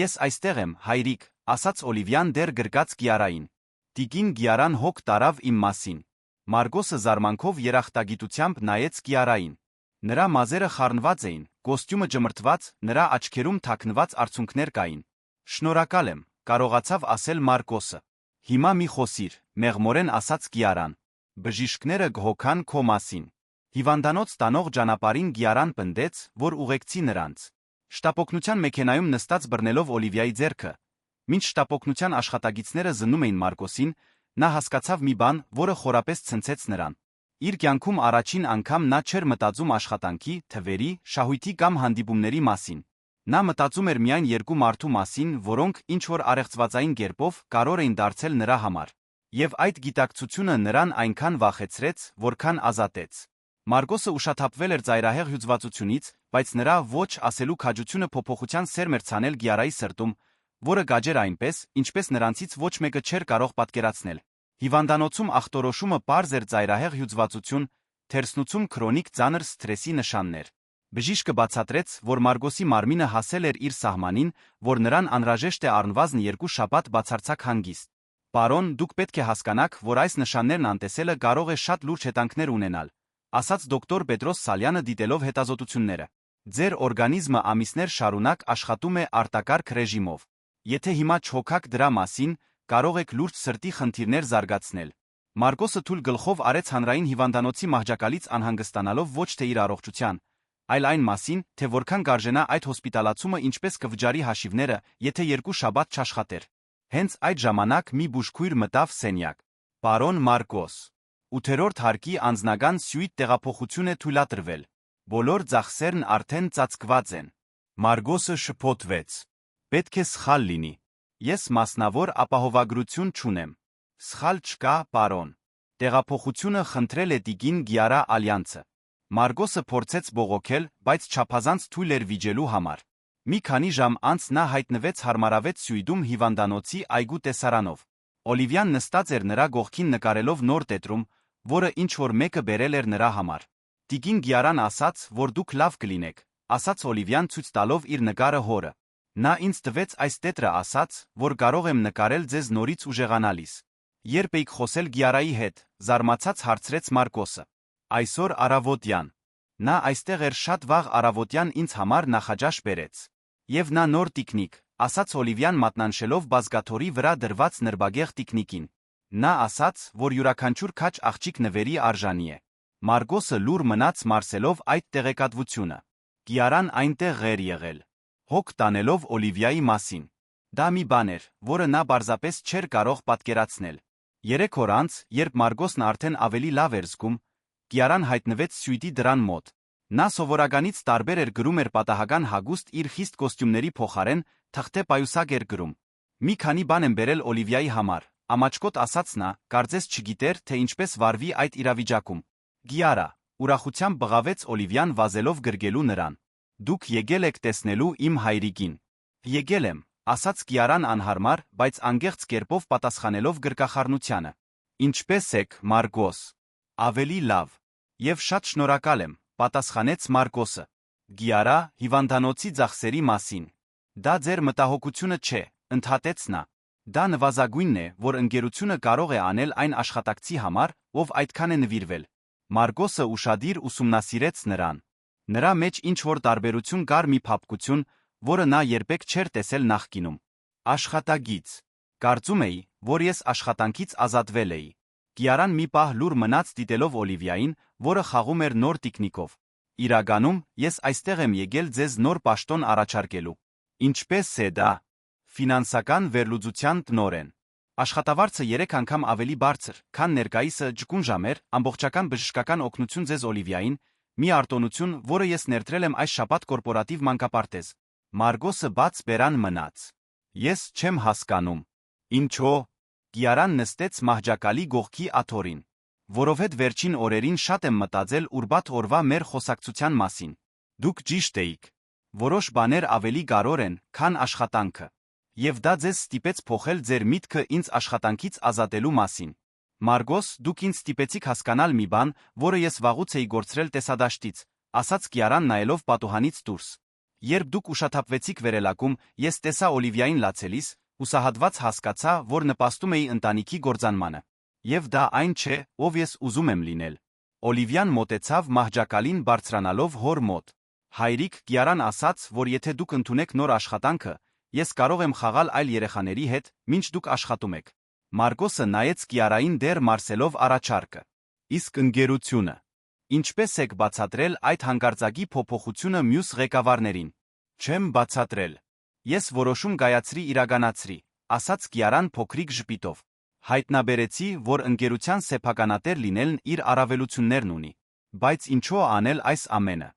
Ես այստեղ եմ, հայրիկ, ասաց Օլիվիան դեռ գրկած Կիարային։ Տիկին Կիարան հոգ տարավ իմ մասին։ Մարգոսը զարմանքով երախտագիտությամբ նայեց Կիարային։ Նրա մազերը խառնված էին, կոստյումը ճմրթված, նրա աչքերում թաքնված արցունքներ կային։ Շնորհակալ եմ, կարողացավ ասել Մարգոսը։ Հիմա մի խոսիր, մեղմորեն ասաց Կիարան։ Բժիշկները կհոգան քո մասին։ Հիվանդանոց տանող ճանապարհին Կիարան պնդեց, որ ուղեկցի նրանց։ Շտապօգնության մեքենայում նստած բռնելով Օլիվիայի ձեռքը, մինչ շտապօգնության աշխատագիծները զննում էին Մարգոսին, նա հասկացավ մի բան, որը խորապես ցնցեց նրան։ Իր կյանքում առաջին անգամ նա չէր մտածում աշխատանքի, թվերի, շահույթի կամ հանդիպումների մասին։ Նա մտածում էր միայն երկու մարդու մասին, որոնք ինչ-որ առեղծվածային կերպով կարոր էին դարձել նրա համար։ Եվ այդ գիտակցությունը նրան այնքան վախեցրեց, որքան ազատեց։ Մարգոսը ուշաթափվել էր ծայրահեղ հյուծվածությունից, բայց նրա ոչ ասելու քաջությունը փոփոխության սերմ էր ցանել Կիարայի սրտում, որը գաճեր այնպես, ինչպես նրանցից ոչ մեկը չէր կարող պատկերացնել։ Հիվանդանոցում ախտորոշումը պարզ էր ծայրահեղ հյուծվածություն, թերսնուցում քրոնիկ ծանր սթրեսի նշաններ։ Բժիշկը բացատրեց, որ Մարգոսի մարմինը հասել էր իր սահմանին, որ նրան անհրաժեշտ է առնվազն 2 շաբաթ բացարձակ հանգիստ։ Պարոն, դուք պետք է հասկանաք, որ այս նշաններն անտեսելը կարող է շատ լուրջ հետանքներ ունենալ, ասաց դոկտոր Պետրոս Սալյանը դիտելով հետազոտությունները։ Ձեր օրգանիզմը ամիսներ շարունակ աշխատում է արտակարգ ռեժիմով։ Եթե հիմա չհոգաք դրա մասին, կարող եք լուրջ սրտի խնդիրներ զարգացնել։ Մարգոսը թույլ գլխով արեց հանրային հիվանդանոցի մահճակալից անհանգստանալով ոչ թե իր առողջության, այլ այն մասին, թե որքան կարժենա այդ հոսպիտալացումը ինչպես կվճարի հաշիվները, եթե 2 շաբաթ չաշխատեր։ Հենց այդ ժամանակ մի բուժքույր մտավ սենյակ։ Պարոն Մարգոս, 8-րդ հարկի անձնական սյուիթ տեղափոխություն է թույլատրվել։ Բոլոր ծախսերն արդեն ծածկված են։ Մարգոսը շփոթվեց։ Պետք է սխալ լինի։ Ես մասնավոր ապահովագրություն չունեմ։ Սխալ չկա, պարոն։ Տեղափոխությունը խնդրել է տիկին Գիարա Ալյանցը։ Մարգոսը փորձեց բողոքել, բայց չափազանց թույլ էր վիճելու համար։ Մի քանի ժամ անց նա հայտնվեց հարմարավետ սյուիտում հիվանդանոցի այգու տեսարանով։ Օլիվիան նստած էր նրա գողքին նկարելով նոր տետրում, որը ինչ-որ մեկը բերել էր նրա համար։ Տիկին Գիարան ասաց, որ դուք լավ կլինեք, ասաց Օլիվիան ցույց տալով իր նկարը հորը։ Նա ինձ տվեց այս տետրը ասաց, որ կարող եմ նկարել ձեզ նորից ուժեղանալիս։ Երբ եք խոսել Գիարայի հետ, զարմացած հարցրեց Մարգոսը։ Այսօր առավոտյան։ Նա այստեղ էր շատ վաղ առավոտյան ինձ համար նախաճաշ բերեց։ Եվ նա նոր տիկնիկ, ասաց Օլիվիան մատնանշելով բազկաթոռի վրա դրված նրբագեղ տիկնիկին։ Նա ասաց, որ յուրաքանչյուր քաջ աղջիկ նվերի արժանի է։ Մարգոսը լուր մնաց մարսելով այդ տեղեկատվությունը։ Կիարան այնտեղ ղեր եղել, հոգ տանելով Օլիվիայի մասին։ Դա մի բան էր, որը նա պարզապես չէր կարող պատկերացնել։ 3 օր անց, երբ Մարգոսն արդեն ավելի լավ էր զգում, Կիարան հայտնվեց սյուիտի դռան մոտ։ Նա սովորականից տարբեր էր գրում էր պատահական հագուստ իր խիստ կոստյումների փոխարեն, թղթե պայուսակ էր գրում։ Մի քանի բան եմ բերել Օլիվիայի համար, ամաչկոտ ասաց նա, կարծես չգիտեր, թե ինչպես վարվի այդ իրավիճակում։ Կիարա, ուրախությամբ բղավեց Օլիվիան վազելով գրգելու նրան։ Դուք եկել եք տեսնելու իմ հայրիկին։ Եկել եմ, ասաց Կիարան անհարմար, բայց անկեղծ կերպով պատասխանելով գրկախառնությանը։ Ինչպե՞ս եք, Մարգոս։ Ավելի լավ։ Եվ շատ շնորհակալ եմ, պատասխանեց Մարգոսը։ Կիարա, հիվանդանոցի ծախսերի մասին։ Դա ձեր մտահոգությունը չէ, ընդհատեց նա։ Դա նվազագույնն է, որ ընկերությունը կարող է անել այն աշխատակցի համար, ով այդքան է նվիրվել։ Մարգոսը ուշադիր ուսումնասիրեց նրան։ Նրա մեջ ինչ-որ տարբերություն կար մի փափկություն, որը նա երբեք չէր տեսել նախկինում։ Աշխատագիծ։ Կարծում էի, որ ես աշխատանքից ազատվել էի։ Կիարան մի պահ լուր մնաց դիտելով Օլիվիային, որը խաղում էր նոր տիկնիկով։ Իրականում, ես այստեղ եմ եկել ձեզ նոր պաշտոն առաջարկելու։ Ինչպես է դա։ Ֆինանսական վերլուծության տնօրեն։ Աշխատավարձը 3 անգամ ավելի բարձր, քան ներկայիսը ջկուն ժամ էր, ամբողջական բժշկական օգնություն ձեզ Օլիվիային, մի արտոնություն, որը ես ներդրել եմ այս շաբաթ կորպորատիվ մանկապարտեզ։ Մարգոսը բաց բերան մնաց։ Ես չեմ հասկանում։ Ինչո՞։ Կիարան նստեց մահճակալի գողքի աթոռին։ Որովհետև վերջին օրերին շատ եմ մտածել ուրբաթ օրվա մեր խոսակցության մասին։ Դուք ճիշտ էիք։ Որոշ բաներ ավելի կարևոր են, քան աշխատանքը։ Եվ դա ձեզ ստիպեց փոխել ձեր միտքը ինձ աշխատանքից ազատելու մասին։ Մարգոս, դուք ինձ ստիպեցիք հասկանալ մի բան, որը ես վաղուց էի գործրել տեսադաշտից, ասաց Կիարան նայելով պատուհանից դուրս։ Երբ դուք ուշաթափվեցիք վերելակում, ես տեսա Օլիվիային լացելիս, հուսահատված հասկացա, որ նպաստում էի ընտանիքի կործանմանը։ Եվ դա այն չէ, ով ես ուզում եմ լինել։ Օլիվիան մոտեցավ մահճակալին բարձրանալով հոր մոտ։ Հայրիկ, Կիարան ասաց, որ եթե դուք ընդունեք նոր աշխատանքը, ես կարող եմ խաղալ այլ երեխաների հետ, մինչ դուք աշխատում եք։ Մարգոսը նայեց Կիարային դեռ մարսելով առաջարկը։ Իսկ ընկերությունը։ Ինչպես եք բացատրել այդ հանկարծակի փոփոխությունը մյուս ղեկավարներին։ Չեմ բացատրել։ Ես որոշում կայացրի իրականացրի, ասաց Կիարան փոքրիկ ժպիտով։ Հայտնաբերեցի, որ ընկերության սեփականատեր լինելն իր առավելություններն ունի։ Բայց ինչո՞ւ անել այս ամենը։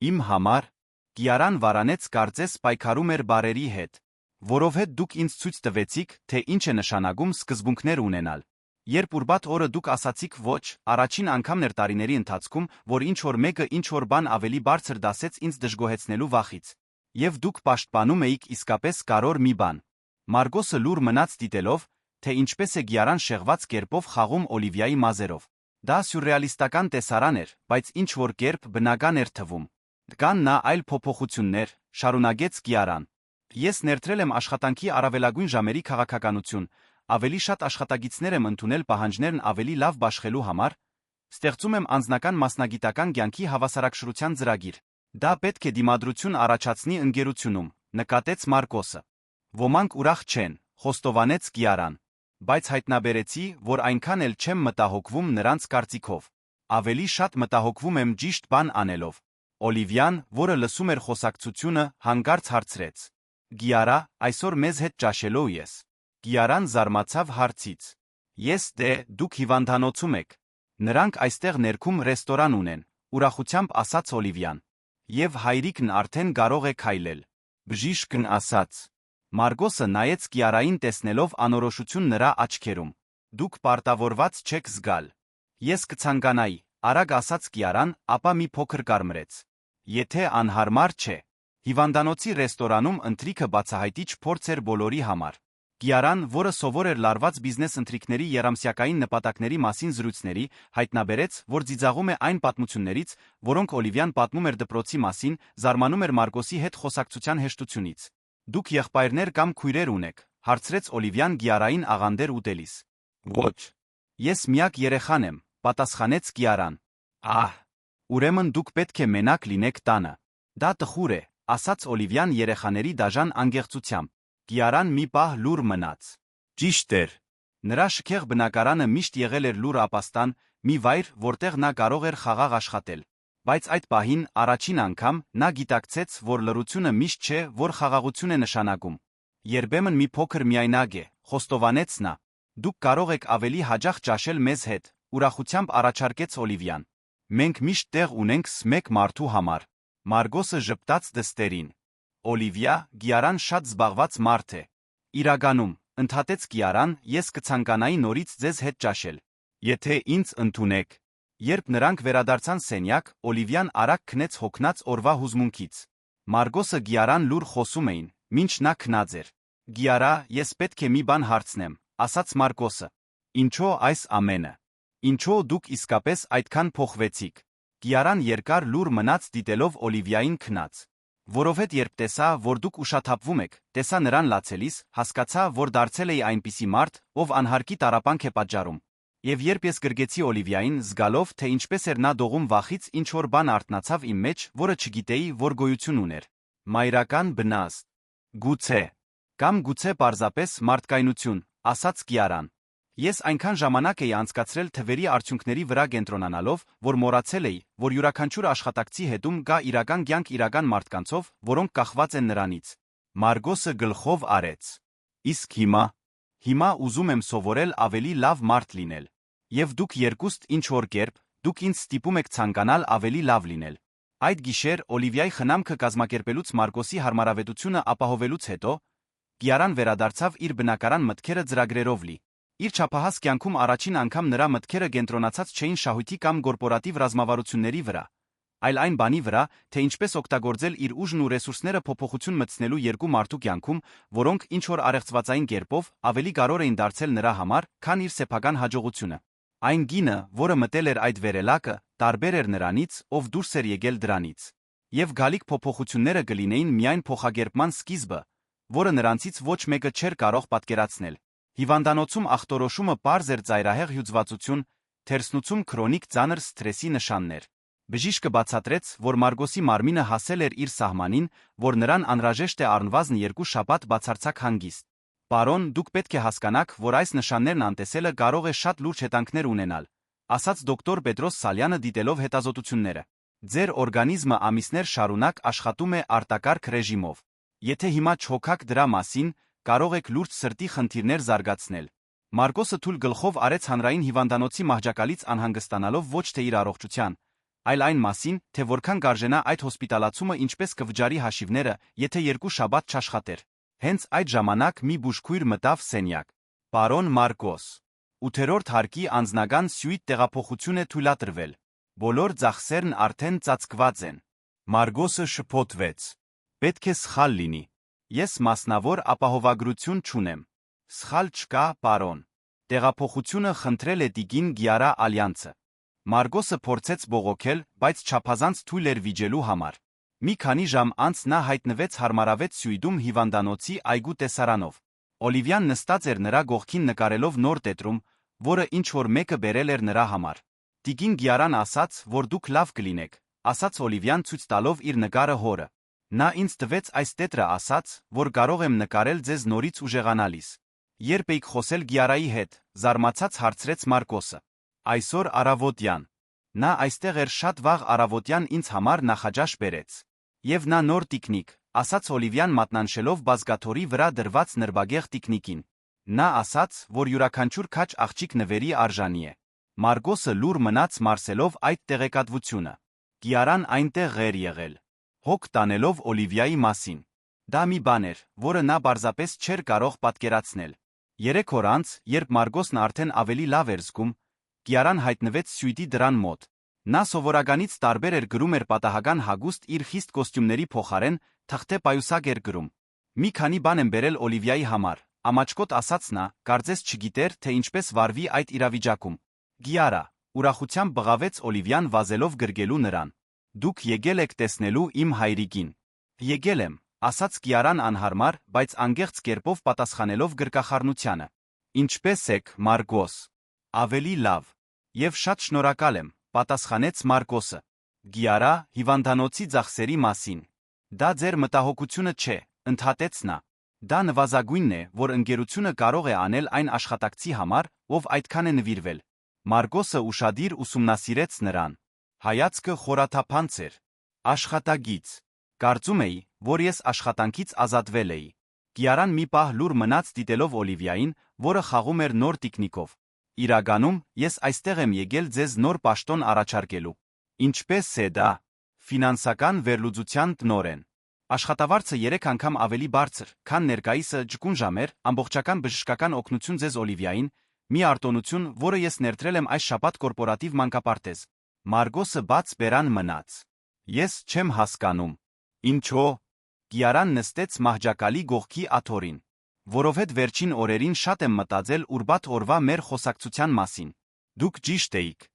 Իմ համար։ Կիարան վարանեց կարծես պայքարում էր բարերի հետ։ Որովհետև դուք ինձ ցույց տվեցիք, թե ինչ է նշանակում սկզբունքներ ունենալ։ Երբ ուրբաթ օրը դուք ասացիք ոչ, առաջին անգամն էր տարիների ընթացքում, որ ինչ-որ մեկը ինչ-որ բան ավելի բարձր դասեց ինձ դժգոհեցնելու վախից։ Եվ դուք պաշտպանում էիք իսկապես կարևոր մի բան։ Մարգոսը լուր մնաց դիտելով, թե ինչպես է Կիարան շեղված կերպով խաղում Օլիվիայի մազերով։ Դա սյուրռեալիստական տեսարան էր, բայց ինչ-որ կերպ բնական էր թվում։ Կան նա այլ փոփոխություններ, շարունակեց Կիարան։ Ես ներդրել եմ աշխատանքի առավելագույն ժամերի քաղաքականություն, ավելի շատ աշխատագիտներ եմ ընդունել պահանջներն ավելի լավ բաշխելու համար, ստեղծում եմ անձնական մասնագիտական կյանքի հավասարակշռության ծրագիր։ Դա պետք է դիմադրություն առաջացնի ընկերությունում, նկատեց Մարգոսը։ Ոմանք ուրախ չեն, խոստովանեց Կիարան։ Բայց հայտնաբերեցի, որ այնքան էլ չեմ մտահոգվում նրանց կարծիքով։ Ավելի շատ մտահոգվում եմ ճիշտ բան անելով։ Օլիվիան, որը լսում էր խոսակցությունը, հանկարծ հարցրեց. Կիարա, այսօր մեզ հետ ճաշելու ես։ Կիարան զարմացավ հարցից։ Ես դուք հիվանդանոցում եք։ Նրանք այստեղ ներքում ռեստորան ունեն, ուրախությամբ ասաց Օլիվիան։ Եվ հայրիկն արդեն կարող է քայլել։ Բժիշկն ասաց։ Մարգոսը նայեց Կիարային տեսնելով անորոշություն նրա աչքերում։ Դուք պարտավորված չեք զգալ։ Ես կցանկանայի, արագ ասաց Կիարան, ապա մի փոքր կարմրեց։ Եթե անհարմար չէ։ Հիվանդանոցի ռեստորանում ընթրիքը բացահայտիչ փորձ էր բոլորի համար։ Կիարան, որը սովոր էր լարված բիզնես ընթրիքների երամսյակային նպատակների մասին զրույցների, հայտնաբերեց, որ ծիծաղում է այն պատմություններից, որոնք Օլիվիան պատմում էր դպրոցի մասին, զարմանում էր Մարգոսի հետ խոսակցության հեշտությունից։ Դուք եղբայրներ կամ քույրեր ունեք, հարցրեց Օլիվիան Կիարային աղանդեր ուտելիս։ Ոչ։ Ես միակ երեխան եմ, պատասխանեց Կիարան։ Ահ, ուրեմն դուք պետք է մենակ լինեք տանը։ Դա տխուր է, ասաց Օլիվիան երեխաների դաժան անգեղծությամբ։ Կիարան մի պահ լուր մնաց։ Ճիշտ էր։ Նրա շքեղ բնակարանը միշտ եղել էր լուր ապաստան, մի վայր, որտեղ նա կարող էր խաղաղ աշխատել։ Բայց այդ պահին առաջին անգամ նա գիտակցեց, որ լռությունը միշտ չէ, որ խաղաղություն է նշանակում։ Երբեմն մի փոքր միայնակ է, խոստովանեց նա։ Դուք կարող եք ավելի հաճախ ճաշել մեզ հետ, ուրախությամբ առաջարկեց Օլիվիան։ Մենք միշտ տեղ ունենք մեկ մարդու համար։ Մարգոսը ժպտաց դստերին։ Օլիվիա, Կիարան շատ զբաղված մարդ է։ Իրականում, ընդհատեց Կիարան, ես կցանկանայի նորից ձեզ հետ ճաշել։ Եթե ինձ ընդունեք։ Երբ նրանք վերադարձան սենյակ, Օլիվիան արագ քնեց հոգնած օրվա հուզմունքից։ Մարգոսը Կիարան լուր խոսում էին, մինչ նա քնած էր։ Կիարա, ես պետք է մի բան հարցնեմ, ասաց Մարգոսը։ Ինչո՞ւ այս ամենը։ Ինչո՞ւ դուք իսկապես այդքան փոխվեցիք։ Կիարան երկար լուր մնաց դիտելով Օլիվիային քնած։ Որովհետև երբ տեսա, որ դուք ուշաթափվում եք, տեսա նրան լացելիս, հասկացա, որ դարձել էի այնպիսի մարդ, ով անհարկի տառապանք է պատճառում։ Եվ երբ ես գրգեցի Օլիվիային, զգալով, թե ինչպես էր նա դողում վախից, ինչ որ բան արթնացավ իմ մեջ, որը չգիտեի, որ գոյություն ուներ։ Մայրական բնազդ։ Գուցե։ Կամ գուցե պարզապես մարդկայնություն, ասաց Կիարան։ Ես այնքան ժամանակ էի անցկացրել թվերի արդյունքների վրա կենտրոնանալով, որ մոռացել էի, որ յուրաքանչյուր աշխատակցի հետում կա իրական կյանք իրական մարդկանցով, որոնք կախված են նրանից։ Մարգոսը գլխով արեց։ Իսկ հիմա ուզում եմ սովորել ավելի լավ մարդ լինել։ Եվ դուք երկուստ ինչ որ կերպ, դուք ինձ ստիպում եք ցանկանալ ավելի լավ լինել։ Այդ գիշեր Օլիվիայի խնամքը կազմակերպելուց Մարգոսի հարմարավետությունը ապահովելուց հետո, Կիարան վերադարձավ իր բնակարան մտքերը ծրագրերով լի։ Իր չափահաս կյանքում առաջին անգամ նրա մտքերը կենտրոնացած չէին շահույթի կամ կորպորատիվ ռազմավարությունների վրա, այլ այն բանի վրա, թե ինչպես օգտագործել իր ուժն ու ռեսուրսները փոփոխություն մտցնելու երկու մարդու կյանքում, որոնք ինչ որ առեղծվածային կերպով ավելի կարևոր էին դարձել նրա համար, քան իր սեփական հաջողությունը։ Այն գինը, որը մտել էր այդ վերելակը, տարբեր էր նրանից, ով դուրս էր եկել դրանից։ Եվ գալիք փոփոխությունները կլինեին միայն փոխակերպման սկիզբը, որը նրանցից ոչ մեկը չէր կարող պատկերացնել։ Հիվանդանոցում ախտորոշումը պարզ էր ծայրահեղ հյուծվածություն, թերսնուցում քրոնիկ ծանր սթրեսի նշաններ։ Բժիշկը բացատրեց, որ Մարգոսի մարմինը հասել էր իր սահմանին, որ նրան անհրաժեշտ է առնվազն 2 շաբաթ բացարձակ հանգիստ։ Պարոն, դուք պետք է հասկանաք, որ այս նշաններն անտեսելը կարող է շատ լուրջ հետանքներ ունենալ, ասաց դոկտոր Պետրոս Սալյանը դիտելով հետազոտությունները։ Ձեր օրգանիզմը ամիսներ շարունակ աշխատում է արտակարգ ռեժիմով։ Եթե հիմա չհոգաք դրա մասին, կարող եք լուրջ սրտի խնդիրներ զարգացնել։ Մարգոսը թույլ գլխով արեց հանրային հիվանդանոցի մահճակալից անհանգստանալով ոչ թե իր առողջության, այլ այն մասին, թե որքան կարժենա այդ հոսպիտալացումը ինչպես կվճարի հաշիվները, եթե 2 շաբաթ չաշխատեր։ Հենց այդ ժամանակ մի բուժքույր մտավ սենյակ։ Պարոն Մարգոս, 8-րդ հարկի անձնական սյուիթ տեղափոխություն է թույլատրվել։ Բոլոր ծախսերն արդեն ծածկված են։ Մարգոսը շփոթվեց։ Պետք է սխալ լինի։ Ես մասնավոր ապահովագրություն չունեմ։ Սխալ չկա, պարոն։ Տեղափոխությունը խնդրել է տիկին Կիարա Ալյանցը։ Մարգոսը փորձեց բողոքել, բայց չափազանց թույլ էր վիճելու համար։ Մի քանի ժամ անց նա հայտնվեց հարմարավետ սյուիտում հիվանդանոցի այգու տեսարանով։ Օլիվիան նստած էր նրա գողքին նկարելով նոր տետրում, որը ինչ որ մեկը բերել էր նրա համար։ Տիկին Կիարան ասաց, որ դուք լավ կլինեք, ասաց Օլիվիան ցույց տալով իր նկարը հորը։ Նա ինձ տվեց այս տետրը, ասաց, որ կարող եմ նկարել ձեզ նորից ուժեղանալիս։ Երբ էիք խոսել Կիարայի հետ, զարմացած հարցրեց Մարգոսը։ Այսօր առավոտյան։ Նա այստեղ էր շատ վաղ առավոտյան ինձ համար նախաճաշ բերեց։ Եվ նա նոր տիկնիկ, ասաց Օլիվիան մատնանշելով բազկաթոռի վրա դրված նրբագեղ տիկնիկին։ Նա ասաց, որ յուրաքանչյուր քաջ աղջիկ նվերի արժանի է։ Մարգոսը լուր մնաց մարսելով այդ տեղեկատվությունը։ Կիարան այնտեղ էր եղել, հոգ տանելով Օլիվիայի մասին։ Դա մի բան էր, որը նա պարզապես չէր կարող պատկերացնել։ 3 օր անց, երբ Մարգոսն արդեն ավելի լավ էր զգում, Կիարան հայտնվեց սյուիտի դռան մոտ։ Նա սովորականից տարբեր էր գրում էր պատահական հագուստ իր խիստ կոստյումների փոխարեն, թղթե պայուսակ էր գրում։ Մի քանի բան եմ բերել Օլիվիայի համար, ամաչկոտ ասաց նա, կարծես չգիտեր, թե ինչպես վարվի այդ իրավիճակում։ Կիարա, ուրախությամբ բղավեց Օլիվիան վազելով գրգելու նրան։ Դուք եկել եք տեսնելու իմ հայրիկին։ Եկել եմ, ասաց Կիարան անհարմար, բայց անգեղծ կերպով պատասխանելով գրկախառնությանը։ Ինչպե՞ս եք, Մարգոս։ Ավելի լավ։ Եվ շատ շնորհակալ եմ, պատասխանեց Մարգոսը։ Կիարա, հիվանդանոցի ծախսերի մասին։ Դա ձեր մտահոգությունը չէ, ընդհատեց նա։ Դա նվազագույնն է, որ ընկերությունը կարող է անել այն աշխատակցի համար, ով այդքան է նվիրվել։ Մարգոսը ուշադիր ուսումնասիրեց նրան։ Հայացքը խորաթափանց էր։ Աշխատագիծ։ Կարծում էի, որ ես աշխատանքից ազատվել էի։ Կիարան մի պահ լուր մնաց դիտելով Օլիվիային, որը խաղում էր նոր տիկնիկով։ Իրականում, ես այստեղ եմ եկել ձեզ նոր պաշտոն առաջարկելու։ Ինչպես է դա։ Ֆինանսական վերլուծության տնօրեն։ Աշխատավարձը 3 անգամ ավելի բարձր, քան ներկայիսը ջկուն ժամեր, ամբողջական բժշկական օգնություն ձեզ Օլիվիային, մի արտոնություն, որը ես ներդրել եմ այս շաբաթ կորպորատիվ մանկապարտեզ։ Մարգոսը բաց բերան մնաց։ Ես չեմ հասկանում։ Ինչո՞։ Կիարան նստեց մահճակալի գողքի աթոռին։ Որովհետև վերջին օրերին շատ եմ մտածել ուրբաթ օրվա մեր խոսակցության մասին։ Դուք ճիշտ էիք։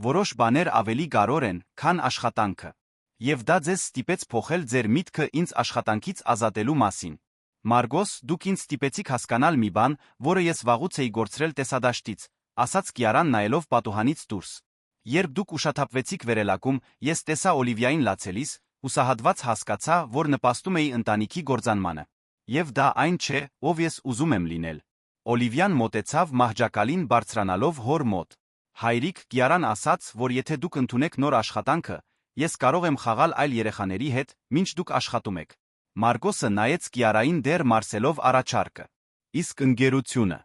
Որոշ բաներ ավելի կարևոր են, քան աշխատանքը։ Եվ դա ձեզ ստիպեց փոխել ձեր միտքը ինձ աշխատանքից ազատելու մասին։ Մարգոս, դուք ինձ ստիպեցիք հասկանալ մի բան, որը ես վաղուց էի գործրել տեսադաշտից, ասաց Կիարան նայելով պատուհանից դուրս։ Երբ դուք ուշաթափվեցիք վերելակում, ես տեսա Օլիվիային լացելիս, հուսահատված հասկացա, որ նպաստում էի ընտանիքի կործանմանը։ Եվ դա այն չէ, ով ես ուզում եմ լինել։ Օլիվիան մոտեցավ մահճակալին բարձրանալով հոր մոտ։ Հայրիկ, Կիարան ասաց, որ եթե դուք ընդունեք նոր աշխատանքը, ես կարող եմ խաղալ այլ երեխաների հետ, մինչ դուք աշխատում եք։ Մարգոսը նայեց Կիարային դեռ մարսելով առաջարկը։ Իսկ ընկերությունը։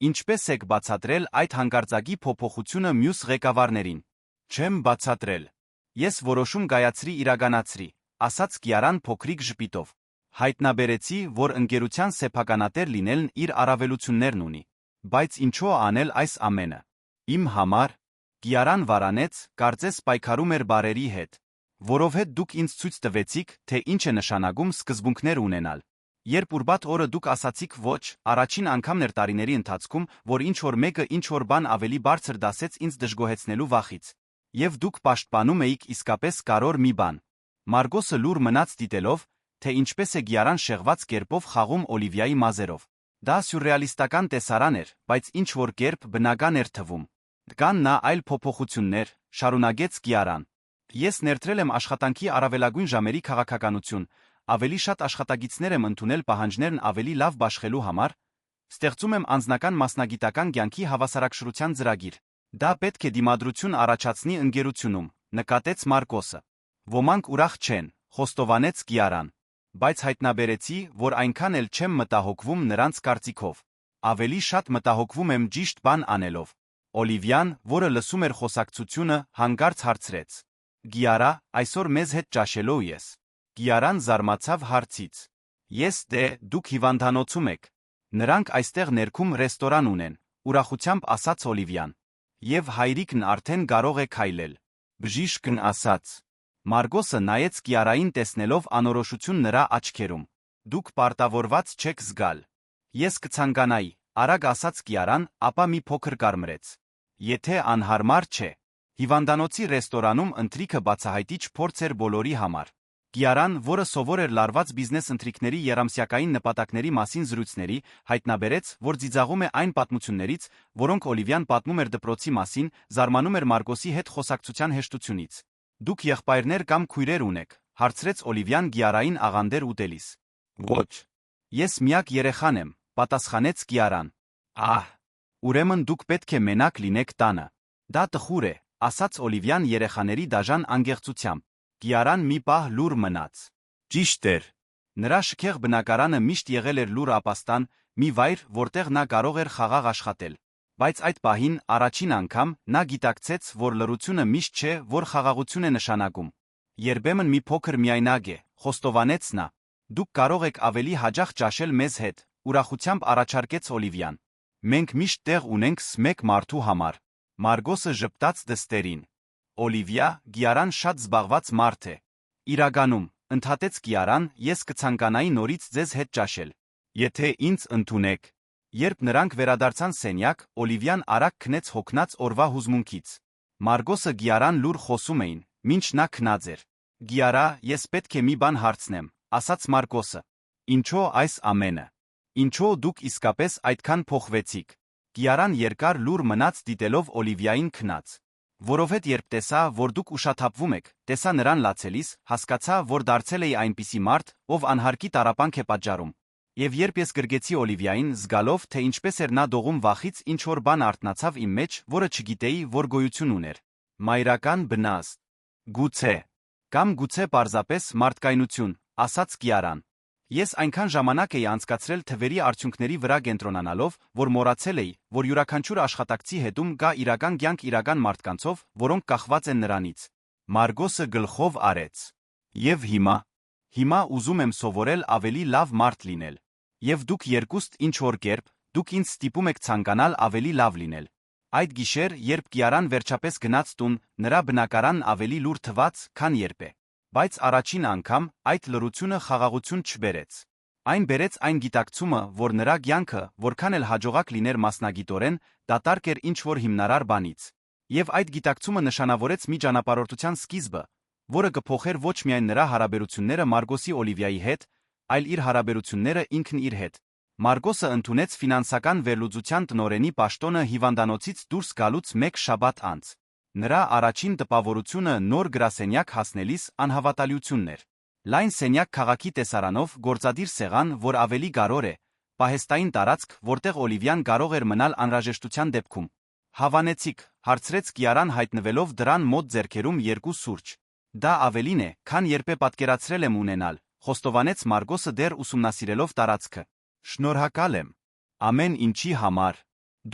Ինչպես եք բացատրել այդ հանկարծակի փոփոխությունը մյուս ղեկավարներին։ Չեմ բացատրել։ Ես որոշում կայացրի իրականացրի, ասաց Կիարան փոքրիկ ժպիտով։ Հայտնաբերեցի, որ ընկերության սեփականատեր լինելն իր առավելություններն ունի։ Բայց ինչո՞ւ անել այս ամենը։ Իմ համար։ Կիարան վարանեց, կարծես պայքարում էր բարերի հետ։ Որովհետև դուք ինձ ցույց տվեցիք, թե ինչ է նշանակում սկզբունքներ ունենալ։ Երբ ուրբաթ օրը դուք ասացիք ոչ, առաջին անգամն էր տարիների ընթացքում, որ ինչ-որ մեկը ինչ-որ բան ավելի բարձր դասեց ինձ դժգոհեցնելու վախից։ Եվ դուք պաշտպանում էիք իսկապես կարևոր մի բան։ Մարգոսը լուր մնաց դիտելով, թե ինչպես է Կիարան շեղված կերպով խաղում Օլիվիայի մազերով։ Դա սյուրռեալիստական տեսարան էր, բայց ինչ-որ կերպ բնական էր թվում։ Կան նա այլ փոփոխություններ, շարունակեց Կիարան։ Ես ներդրել եմ աշխատանքի առավելագույն ժամերի քաղաքականություն, ավելի շատ աշխատագիտներ եմ ընդունել պահանջներն ավելի լավ բաշխելու համար, ստեղծում եմ անձնական մասնագիտական կյանքի հավասարակշռության ծրագիր։ Դա պետք է դիմադրություն առաջացնի ընկերությունում, նկատեց Մարգոսը։ Ոմանք ուրախ չեն, խոստովանեց Կիարան։ Բայց հայտնաբերեցի, որ այնքան էլ չեմ մտահոգվում նրանց կարծիքով։ Ավելի շատ մտահոգվում եմ ճիշտ բան անելով։ Օլիվիան, որը լսում էր խոսակցությունը, հանկարծ հարցրեց. Կիարա, այսօր մեզ հետ ճաշելու ես։ Կիարան զարմացավ հարցից։ Ես դուք հիվանդանոցում եք։ Նրանք այստեղ ներքում ռեստորան ունեն, ուրախությամբ ասաց Օլիվիան։ Եվ հայրիկն արդեն կարող է քայլել։ Բժիշկն ասաց։ Մարգոսը նայեց Կիարային տեսնելով անորոշություն նրա աչքերում։ Դուք պարտավորված չեք զգալ։ Ես կցանկանայի, արագ ասաց Կիարան, ապա մի փոքր կարմրեց։ Եթե անհարմար չէ։ Հիվանդանոցի ռեստորանում ընթրիքը բացահայտիչ փորձ էր բոլորի համար։ Կիարան, որը սովոր էր լարված բիզնես ընթրիքների երամսյակային նպատակների մասին զրույցների, հայտնաբերեց, որ ծիծաղում է այն պատմություններից, որոնք Օլիվիան պատմում էր դպրոցի մասին, զարմանում էր Մարգոսի հետ խոսակցության հեշտությունից։ Դուք եղբայրներ կամ քույրեր ունեք, հարցրեց Օլիվիան Կիարային աղանդեր ուտելիս։ Ոչ։ Ես միակ երեխան եմ, պատասխանեց Կիարան։ Ահ, ուրեմն դուք պետք է մենակ լինեք տանը։ Դա տխուր է, ասաց Օլիվիան երեխաների դաժան անգեղծությամբ։ Կիարան մի պահ լուր մնաց։ Ճիշտ էր։ Նրա շքեղ բնակարանը միշտ եղել էր լուր ապաստան, մի վայր, որտեղ նա կարող էր խաղաղ աշխատել։ Բայց այդ պահին, առաջին անգամ, նա գիտակցեց, որ լռությունը միշտ չէ, որ խաղաղություն է նշանակում։ Երբեմն մի փոքր միայնակ է, խոստովանեց նա։ Դուք կարող եք ավելի հաճախ ճաշել մեզ հետ, ուրախությամբ առաջարկեց Օլիվիան։ Մենք միշտ տեղ ունենք մեկ մարդու համար։ Մարգոսը ժպտաց դստերին։ Օլիվիա, Կիարան շատ զբաղված մարդ է։ Իրականում, ընդհատեց Կիարան, ես կցանկանայի նորից ձեզ հետ ճաշել։ Եթե ինձ ընդունեք։ Երբ նրանք վերադարձան սենյակ, Օլիվիան արագ քնեց հոգնած օրվա հուզմունքից։ Մարգոսը Կիարան լուր խոսում էին, մինչ նա քնած էր։ Կիարա, ես պետք է մի բան հարցնեմ, ասաց Մարգոսը։ Ինչո՞ւ այս ամենը։ Ինչո՞ւ դուք իսկապես այդքան փոխվեցիք։ Կիարան երկար լուր մնաց դիտելով Օլիվիային քնած։ Որովհետև երբ տեսա, որ դուք ուշաթափվում եք, տեսա նրան լացելիս, հասկացա, որ դարձել էի այնպիսի մարդ, ով անհարկի տառապանք է պատճառում։ Եվ երբ ես գրգեցի Օլիվիային, զգալով, թե ինչպես էր նա դողում վախից, ինչ որ բան արթնացավ իմ մեջ, որը չգիտեի, որ գոյություն ուներ։ Մայրական բնազդ։ Գուցե։ Կամ գուցե պարզապես մարդկայնություն, ասաց Կիարան։ Ես այնքան ժամանակ էի անցկացրել թվերի արդյունքների վրա կենտրոնանալով, որ մոռացել էի, որ յուրաքանչյուր աշխատակցի հետում կա իրական կյանք իրական մարդկանցով, որոնք կախված են նրանից։ Մարգոսը գլխով արեց։ Եվ հիմա ուզում եմ սովորել ավելի լավ մարդ լինել։ Եվ դուք երկուստ ինչ որ կերպ, դուք ինձ ստիպում եք ցանկանալ ավելի լավ լինել։ Այդ գիշեր, երբ Կիարան վերջապես գնաց տուն, նրա բնակարանն ավելի լուր թվաց, քան երբե։ Բայց առաջին անգամ այդ լռությունը խաղաղություն չբերեց։ Այն բերեց այն գիտակցումը, որ նրա կյանքը, որքան էլ հաջողակ լիներ մասնագիտորեն, դատարկ էր ինչ որ հիմնարար բանից։ Եվ այդ գիտակցումը նշանավորեց մի ճանապարհորդության սկիզբը, որը կփոխեր ոչ միայն նրա հարաբերությունները Մարգոսի Օլիվիայի հետ, այլ իր հարաբերությունները ինքն իր հետ։ Մարգոսը ընդունեց ֆինանսական վերլուծության տնօրենի պաշտոնը հիվանդանոցից դուրս գալուց մեկ շաբաթ անց։ Նրա առաջին տպավորությունը նոր գրասենյակ հասնելիս անհավատալիությունն էր։ Լայն սենյակ քաղաքի տեսարանով, գործադիր սեղան, որ ավելի գարոր է, պահեստային տարածք, որտեղ Օլիվիան կարող էր մնալ անհրաժեշտության դեպքում։ Հավանեցիք, հարցրեց Կիարան հայտնվելով դրան մոտ ձեռքերում երկու սուրճ։ Դա ավելին է, քան երբե պատկերացրել եմ ունենալ, խոստովանեց Մարգոսը դեռ ուսումնասիրելով տարածքը։ Շնորհակալ եմ։ Ամեն ինչի համար։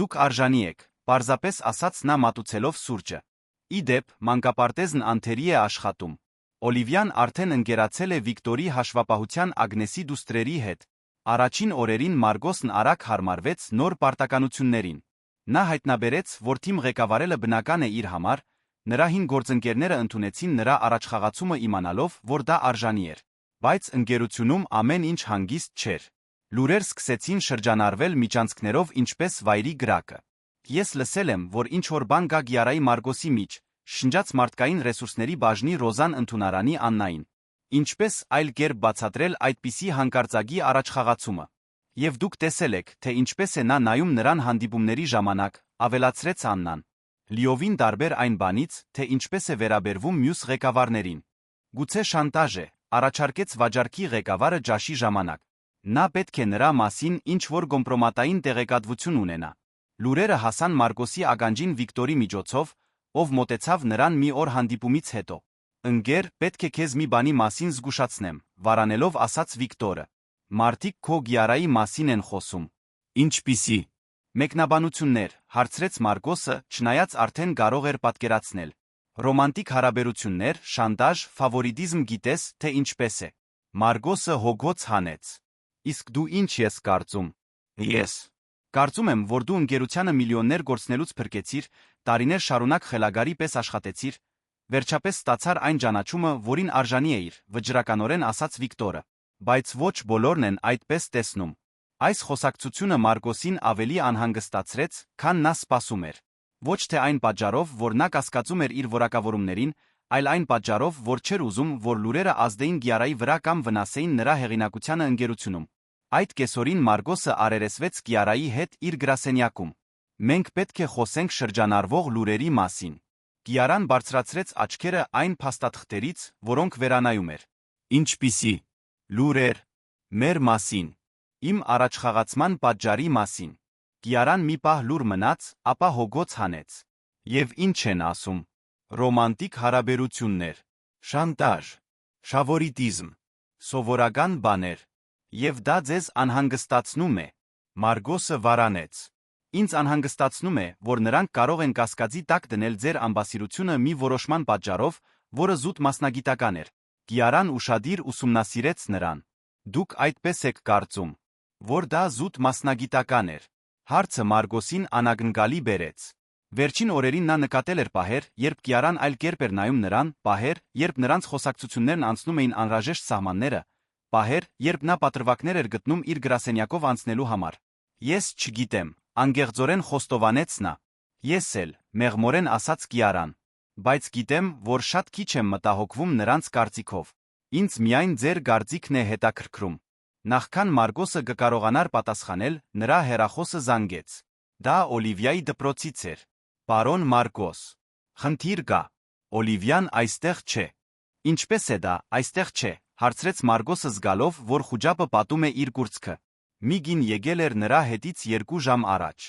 Դուք արժանի եք, պարզապես ասաց նա մատուցելով սուրճը։ Ի դեպ, մանկապարտեզն անթերի է աշխատում։ Օլիվիան արդեն ընկերացել է Վիկտորի հաշվապահության Ագնեսի դուստրերի հետ։ Առաջին օրերին Մարգոսն արագ հարմարվեց նոր պարտականություններին։ Նա հայտնաբերեց, որ թիմ ղեկավարելը բնական է իր համար, նրա հին գործընկերները ընդունեցին նրա առաջխաղացումը իմանալով, որ դա արժանի էր։ Բայց ընկերությունում ամեն ինչ հանգիստ չէր։ Լուրեր սկսեցին շրջանառվել միջանցքներով ինչպես վայրի գրակը։ Ես լսել եմ, որ ինչ որ բան կա Կիարայի Մարգոսի միջ, շնջաց մարդկային ռեսուրսների բաժնի Ռոզան ընդունարանի Աննային։ Ինչպես այլ կերպ բացատրել այդպիսի հանկարծակի առաջխաղացումը։ Եվ դուք տեսել եք, թե ինչպես է նա նայում նրան հանդիպումների ժամանակ, ավելացրեց Աննան։ Լիովին տարբեր այն բանից, թե ինչպես է վերաբերվում մյուս ղեկավարներին։ Գուցե շանտաժ է, առաջարկեց վաճառքի ղեկավարը ճաշի ժամանակ։ Նա պետք է նրա մասին ինչ որ կոմպրոմատային տեղեկատվություն ունենա։ Լուրերը հասան Մարգոսի ականջին Վիկտորի միջոցով, ով մոտեցավ նրան մի օր հանդիպումից հետո։ Ընկեր, պետք է քեզ մի բանի մասին զգուշացնեմ, վարանելով ասաց Վիկտորը։ Մարդիկ քո Կիարայի մասին են խոսում։ Ինչպիսի։ Մեկնաբանություններ, հարցրեց Մարգոսը, չնայած արդեն կարող էր պատկերացնել։ Ռոմանտիկ հարաբերություններ, շանտաժ, ֆավորիտիզմ գիտես, թե ինչպես է։ Մարգոսը հոգոց հանեց։ Իսկ դու ինչ ես կարծում։ Ես կարծում եմ, որ դու ընկերությանը միլիոններ գործնելուց փրկեցիր, տարիներ շարունակ խելագարի պես աշխատեցիր, վերջապես ստացար այն ճանաչումը, որին արժանի էիր, վճռականորեն ասաց Վիկտորը։ Բայց ոչ բոլորն են այդպես տեսնում։ Այս խոսակցությունը Մարգոսին ավելի անհանգստացրեց, քան նա սպասում էր։ Ոչ թե այն պատճառով, որ նա կասկածում էր իր որակավորումներին, այլ այն պատճառով, որ չէր ուզում, որ լուրերը ազդեին Կիարայի վրա կամ վնասեին նրա հեղինակությանը ընկերությունում։ Այդ կեսօրին Մարգոսը արերեսվեց Կիարայի հետ իր գրասենյակում։ Մենք պետք է խոսենք շրջանառվող լուրերի մասին։ Կիարան բարձրացրեց աչքերը այն փաստաթղթերից, որոնք վերանայում էր։ Ինչպիսի լուրեր։ Մեր մասին։ Իմ առաջխաղացման պատճառի մասին։ Կիարան մի պահ լուր մնաց, ապա հոգոց հանեց։ Եվ ինչ են ասում։ Ռոմանտիկ հարաբերություններ, շանտաժ, ֆավորիտիզմ, սովորական բաներ։ Եվ դա ձեզ անհանգստացնում է։ Մարգոսը վարանեց։ Ինձ անհանգստացնում է, որ նրանք կարող են կասկածի տակ դնել ձեր ամբասիրությունը մի որոշման պատճառով, որը զուտ մասնագիտական էր։ Կիարան ուշադիր ուսումնասիրեց նրան։ Դուք այդպես եք կարծում, որ դա զուտ մասնագիտական էր։ Հարցը Մարգոսին անագնկալի բերեց։ Վերջին օրերին նա նկատել էր պահեր, երբ Կիարան այլ կերպ էր նայում նրան, պահեր, երբ նրանց խոսակցություններն անցնում էին անհրաժեշտ սահմանները, պահեր, երբ նա պատրվակներ էր գտնում իր գրասենյակով անցնելու համար։ Ես չգիտեմ, անգեղծորեն խոստովանեց նա։ Ես էլ, մեղմորեն ասաց Կիարան։ Բայց գիտեմ, որ շատ քիչ եմ մտահոգվում նրանց կարծիքով։ Ինձ միայն ձեր կարծիքն է հետաքրքրում։ Նախքան Մարգոսը կկարողանար պատասխանել, նրա հեռախոսը զանգեց։ Դա Օլիվիայի դպրոցից էր։ Պարոն Մարգոս։ Խնդիր կա։ Օլիվիան այստեղ չէ։ Ինչպես է դա, այստեղ չէ, հարցրեց Մարգոսը զգալով, որ խուճապը պատում է իր կուրծքը։ Մի կին եկել էր նրա հետից 2 ժամ առաջ։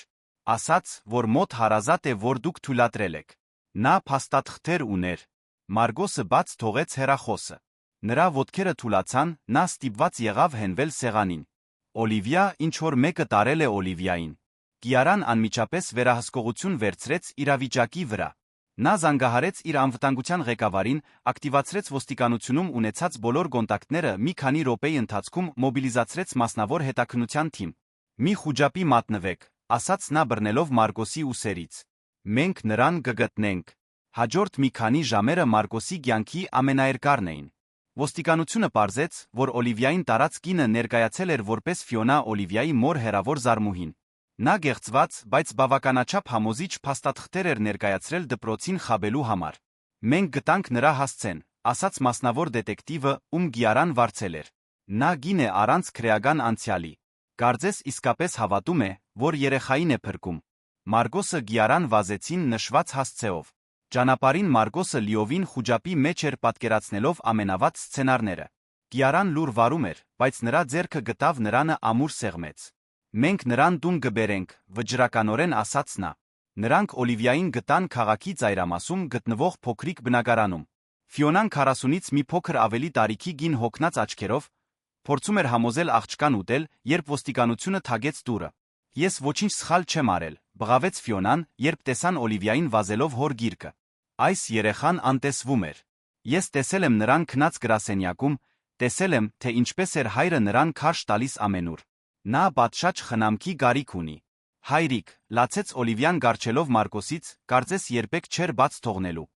Ասաց, որ մոտ հարազատ է, որ դուք թույլատրել եք։ Նա փաստաթղթեր ուներ։ Մարգոսը բաց թողեց հեռախոսը։ Նրա ոտքերը թուլացան, նա ստիպված եղավ հենվել սեղանին։ Օլիվիա ինչ-որ մեկը տարել է Օլիվիային։ Կիարան անմիջապես վերահսկողություն վերցրեց իրավիճակի վրա։ Նա զանգահարեց իր անվտանգության ղեկավարին, ակտիվացրեց ոստիկանությունում ունեցած բոլոր կոնտակտները, մի քանի րոպեի ընթացքում մոբիլիզացրեց մասնավոր հետաքննության թիմ։ Մի խուճապի մատնվեք, ասաց նա բռնելով Մարգոսի ուսերից։ Մենք նրան կգտնենք։ Հաջորդ մի քանի ժամերը Մարգոսի կյանքի ամենաերկարն էին։ Ոստիկանությունը պարզեց, որ Օլիվիային տարած կինը ներկայացել էր որպես Ֆիոնա Օլիվիայի մոր հեռավոր զարմուհին։ Նա գեղցված, բայց բավականաչափ համոզիչ փաստաթղթեր էր ներկայացրել դպրոցին խաբելու համար։ Մենք գտանք նրա հասցեն, ասաց մասնավոր դետեկտիվը, ում Կիարան վարձել էր։ Նա կին է առանց քրեական անցյալի։ Կարծես իսկապես հավատում է, որ երեխային է փրկում։ Մարգոսը Կիարան վազեցին նշված հասցեով։ Ճանապարհին Մարգոսը լիովին խուճապի մեջ էր պատկերացնելով ամենավատ սցենարները։ Կիարան լուր վարում էր, բայց նրա ձեռքը գտավ նրանը ամուր սեղմեց։ Մենք նրան տուն կբերենք, վճռականորեն ասաց նա։ Նրանք Օլիվիային գտան քաղաքի ծայրամասում գտնվող փոքրիկ բնակարանում։ Ֆիոնան 40-ից մի փոքր ավելի տարիքի կին հոգնած աչքերով փորձում էր համոզել աղջկան ուտել, երբ ոստիկանությունը թագեց դուռը։ Ես ոչինչ սխալ չեմ արել, բղավեց Ֆիոնան, երբ տեսան Օլիվիային վազելով հոր գիրկը։ Այս երեխան անտեսվում էր։ Ես տեսել եմ նրան քնած գրասենյակում, տեսել եմ, թե ինչպես էր հայրը նրան քարշ տալիս ամենուր։ Նա պատշաճ խնամքի գարիք ունի։ Հայրիկ, լացեց Օլիվիան գարչելով Մարգոսից, կարծես երբեք չէր բաց թողնելու։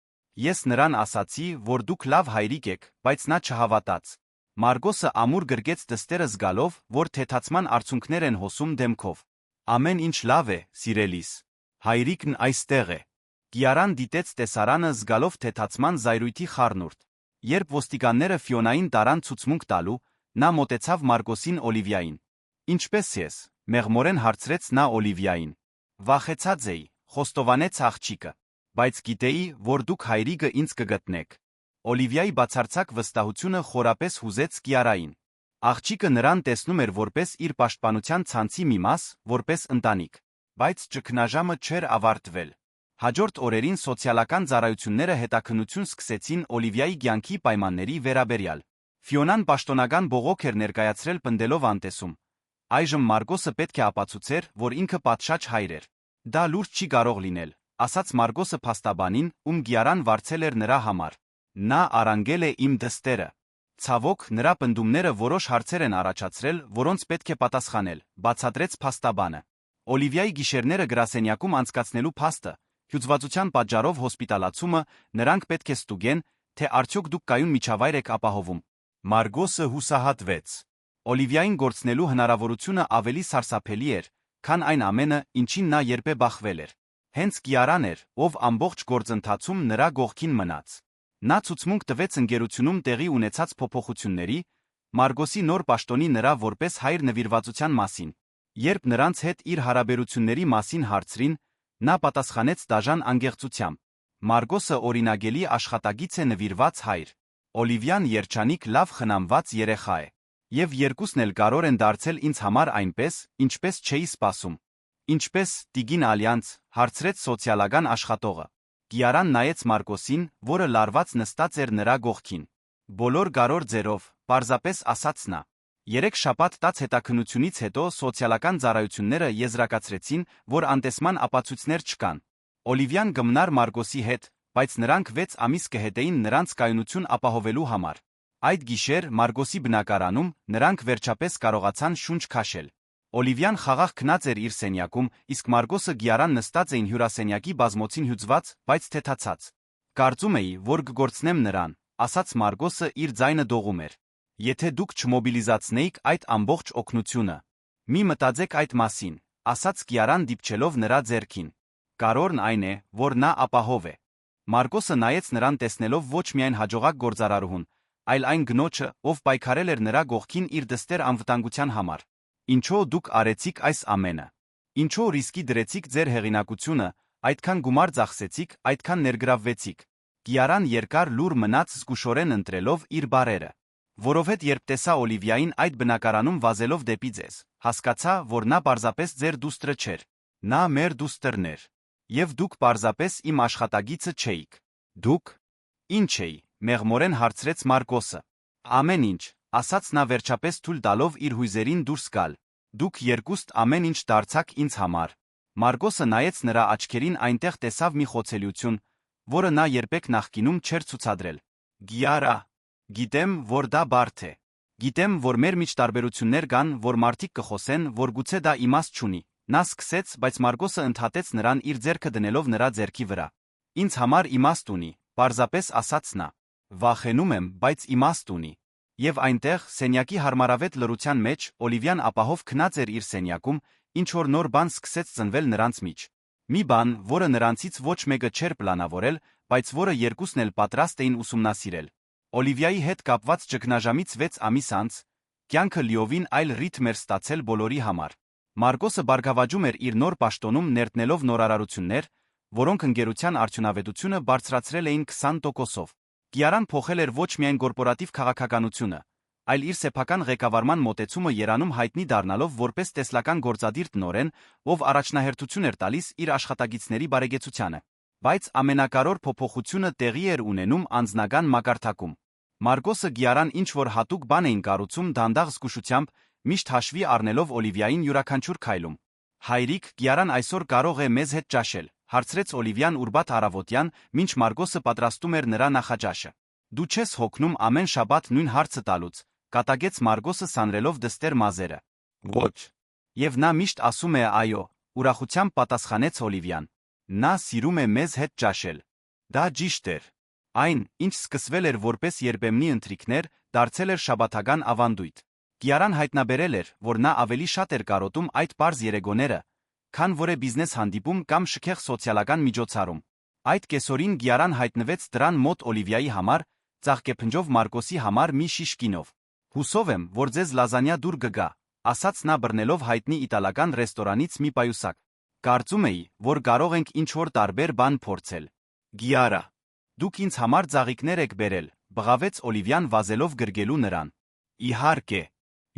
Ես նրան ասացի, որ դուք լավ հայրիկ եք, բայց նա չհավատաց։ Մարգոսը ամուր գրկեց դստերը զգալով, որ թեթացման արցունքներ են հոսում դեմքով։ Ամեն ինչ լավ է, սիրելիս։ Հայրիկն այստեղ է։ Կիարան դիտեց տեսարանը զգալով թեթացման զայրույթի խառնուրդ։ Երբ ոստիկանները Ֆիոնային տարան ցուցմունք տալու, նա մոտեցավ Մարգոսին Օլիվիային։ Ինչպես ես, մեղմորեն հարցրեց նա Օլիվիային։ Վախեցած էի, խոստովանեց աղջիկը, բայց գիտեի, որ դուք հայրիկը ինձ կգտնեք։ Օլիվիայի բացարձակ վստահությունը խորապես հուզեց Կիարային։ Աղջիկը նրան տեսնում էր որպես իր պաշտպանության ցանցի մի մաս, որպես ընտանիք։ Բայց ճգնաժամը չէր ավարտվել։ Հաջորդ օրերին սոցիալական ծառայությունները հետաքննություն սկսեցին Օլիվիայի կյանքի պայմանների վերաբերյալ։ Ֆիոնան պաշտոնական բողոք էր ներկայացրել պնդելով անտեսում։ Այժմ Մարգոսը պետք է ապացուցեր, որ ինքը պատշաճ հայր էր։ Դա լուրջ չի կարող լինել, ասաց Մարգոսը փաստաբանին, ում Կիարան վարձել էր նրա համար։ Նա արանգել է իմ դստերը։ Ցավոք, նրա պնդումները որոշ հարցեր են առաջացրել, որոնց պետք է պատասխանել, բացատրեց փաստաբանը։ Օլիվիայի գիշերները գրասենյակում անցկացնելու փաստը, հյուծվածության պատճառով հոսպիտալացումը, նրանք պետք է ստուգեն, թե արդյոք դուք կայուն միջավայր եք ապահովում։ Մարգոսը հուսահատվեց։ Օլիվիային գործնելու հնարավորությունը ավելի սարսափելի էր, քան այն ամենը, ինչին նա երբե բախվել էր։ Հենց Կիարան էր, ով ամբողջ գործընթացում նրա կողքին մնաց։ Նա ցուցմունք տվեց ընկերությունում տեղի ունեցած փոփոխությունների, Մարգոսի նոր պաշտոնի նրա որպես հայր նվիրվածության մասին։ Երբ նրանց հետ իր հարաբերությունների մասին հարցրին, նա պատասխանեց դաժան անգեղծությամբ. Մարգոսը օրինագելի աշխատագիծ է նվիրված հայր։ Օլիվիան երջանիկ լավ խնամված երեխա է։ Եվ երկուսն էլ կարող են դարձել ինձ համար այնպես, ինչպես չէի սպասում։ Ինչպես, Տիգին Ալյանց, հարցրեց սոցիալական աշխատողը։ Կիարան նայեց Մարգոսին, որը լարված նստած էր նրա կողքին։ Բոլոր գարոր ձերով, պարզապես ասաց նա։ 3 շաբաթ տաց հետաքննությունից հետո սոցիալական ծառայությունները եզրակացրեցին, որ անտեսման ապացույցներ չկան։ Օլիվիան գմնար Մարգոսի հետ, բայց նրանք 6 ամիս կհետեին նրանց կայունություն ապահովելու համար։ Այդ գիշեր Մարգոսի բնակարանում նրանք վերջապես կարողացան շունչ քաշել։ Օլիվիան խաղաղ քնած էր իր սենյակում, իսկ Մարգոսը Կիարան նստած էին հյուրասենյակի բազմոցին հյուծված, բայց թեթացած։ Կարծում էի, որ կգործնեմ նրան, ասաց Մարգոսը իր ձայնը դողում էր։ Եթե դուք չմոբիլիզացնեիք այդ ամբողջ օգնությունը։ Մի մտածեք այդ մասին, ասաց Կիարան դիպչելով նրա ձեռքին։ Կարևորն այն է, որ նա ապահով է։ Մարգոսը նայեց նրան տեսնելով ոչ միայն հաջողակ գործարարուհուն, այլ այն գնոջը, ով պայքարել էր նրա կողքին իր դստեր անվտանգության համար։ Ինչո՞ւ դուք արեցիք այս ամենը։ Ինչո՞ւ ռիսկի դրեցիք ձեր հեղինակությունը, այդքան գումար ծախսեցիք, այդքան ներգրավվեցիք։ Կիարան երկար լուր մնաց զգուշորեն ընտրելով իր բառերը։ Որովհետ երբ տեսա Օլիվիային այդ բնակարանում վազելով դեպի ձեզ, հասկացա, որ նա պարզապես ձեր դուստրը չէր, նա մեր դուստրն էր, եւ դուք պարզապես իմ աշխատագիծը չէիք։ Դուք ինչ էի, մեղմորեն հարցրեց Մարկոսը։ Ամեն ինչ, ասաց նա վերջապես թույլ տալով իր հույզերին դուրս գալ։ Դուք երկուստ ամեն ինչ դարձաք ինձ համար։ Մարկոսը նայեց նրա աչքերին, այնտեղ տեսավ մի խոցելիություն, որը նա երբեք նախկինում չէր ցուցադրել։ Գիարա, գիտեմ, որ դա բարդ է։ Գիտեմ, որ մեր միջ տարբերություններ կան, որ մարդիկ կխոսեն, որ գուցե դա իմաստ չունի։ Նա սկսեց, բայց Մարկոսը ընդհատեց նրան իր ձեռքը դնելով նրա ձեռքի վրա։ Ինձ համար իմաստ ունի, պարզապես ասաց նա։ Վախենում եմ, բայց իմաստ ունի։ Եվ այնտեղ, սենյակի հարմարավետ լռության մեջ, Օլիվիան ապահով քնած էր իր սենյակում, ինչ-որ նոր բան սկսեց ծնվել նրանց մեջ։ Մի բան, որը նրանցից ոչ մեկը չէր պլանավորել, բայց որը երկուսն էլ պատրաստ էին ուսումնասիրել։ Օլիվիայի հետ կապված ճգնաժամից 6 ամիս անց, կյանքը լիովին այլ ռիթմ էր ստացել բոլորի համար։ Մարկոսը բարգավաճում էր իր նոր պաշտոնում ներդնելով նորարարություններ, որոնք ընկերության արդյունավետությունը բարձրացրել էին 20%-ով։ Կիարան փոխել էր ոչ միայն կորպորատիվ քաղաքականությունը, այլ իր սեփական ղեկավարման մոտեցումը Երանում հայտնի դառնալով որպես տեսլական գործադիր տնօրեն, ով առաջնահերթություն էր տալիս իր աշխատագիտների բարեկեցությանը։ Բայց ամենակարևոր փոփոխությունը տեղի էր ունենում անձնական մակարդակում։ Մարկոսը Գիարան ինչ-որ հատուկ բան էին կառուցում դանդաղ զգուշությամբ, միշտ հաշվի առնելով Օլիվիային յուրաքանչյուր քայլում։ Հայրիկ, Գիարան այսօր կարող է մեզ հետ ճաշել, հարցրեց Օլիվիան ուրբաթ առավոտյան, մինչ Մարկոսը պատրաստում էր նրա նախաճաշը։ Դու չես հոգնում ամեն շաբաթ նույն հարցը տալուց, կատակեց Մարկոսը սանրելով դստեր մազերը։ Ոչ։ Եվ նա միշտ ասում է այո, ուրախությամբ պատասխանեց Օլիվիան։ Նա սիրում է մեզ հետ ճաշել։ Դա ճիշտ էր։ Այն, ինչ սկսվել էր որպես երբեմնի ընթրիքներ, դարձել էր շաբաթական ավանդույթ։ Կիարան հայտնաբերել էր, որ նա ավելի շատ էր կարոտում այդ պարզ երեգոները, քան որ է բիզնես հանդիպում կամ շքեղ սոցիալական միջոցառում։ Այդ կեսօրին Կիարան հայտնվեց դրան մոտ Օլիվիայի համար, ծաղկեփնջով Մարկոսի համար մի շիշ կինով։ Հուսով եմ, որ ձեզ լազանյա դուր կգա, ասաց նա բռնելով հայտնի իտալական ռեստորանից մի պայուսակ։ Կարծում էի, որ կարող ենք ինչ-որ տարբեր բան փորձել։ Գիարա, դուք ինձ համար ծաղիկներ եք բերել, բղավեց Օլիվիան վազելով գրգելու նրան։ Իհարկե,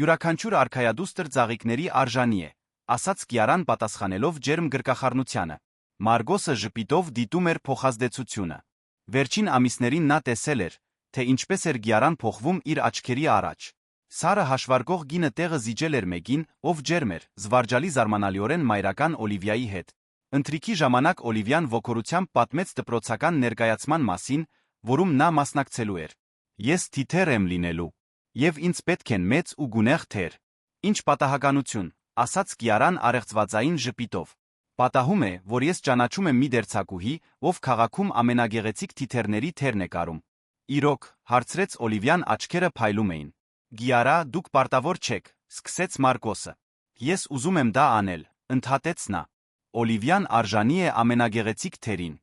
յուրաքանչյուր արքայադուստր ծաղիկների արժանի է, ասաց Կիարան պատասխանելով ջերմ գրկախառնությանը։ Մարկոսը ժպիտով դիտում էր փոխազդեցությունը։ Վերջին ամիսներին նա տեսել էր, թե ինչպես էր Կիարան փոխվում իր աչքերի առաջ։ Սարը հաշվարկող գինը տեղը զիջել էր մեկին, ով ջերմ էր, զվարճալի զարմանալիորեն մայրական Օլիվիայի հետ։ Ընթրիքի ժամանակ Օլիվիան ոգորությամբ պատմեց դպրոցական ներկայացման մասին, որում նա մասնակցելու էր։ Ես թիթեռ եմ լինելու, եւ ինձ պետք են մեծ ու գունեղ թեր։ Ինչ պատահականություն, ասաց Կիարան արեղծվածային ժպիտով։ Պատահում է, որ ես ճանաչում եմ մի դերձակուհի, ով քաղաքում ամենագեղեցիկ թիթեռների թերն է կարում։ Իրոք, հարցրեց Օլիվիան աչքերը փայլում էին։ Գիարա, դուք պարտավոր չեք, սկսեց Մարկոսը։ Ես ուզում եմ դա անել, ընդհատեց նա։ Օլիվիան արժանի է ամենագեղեցիկ թերին։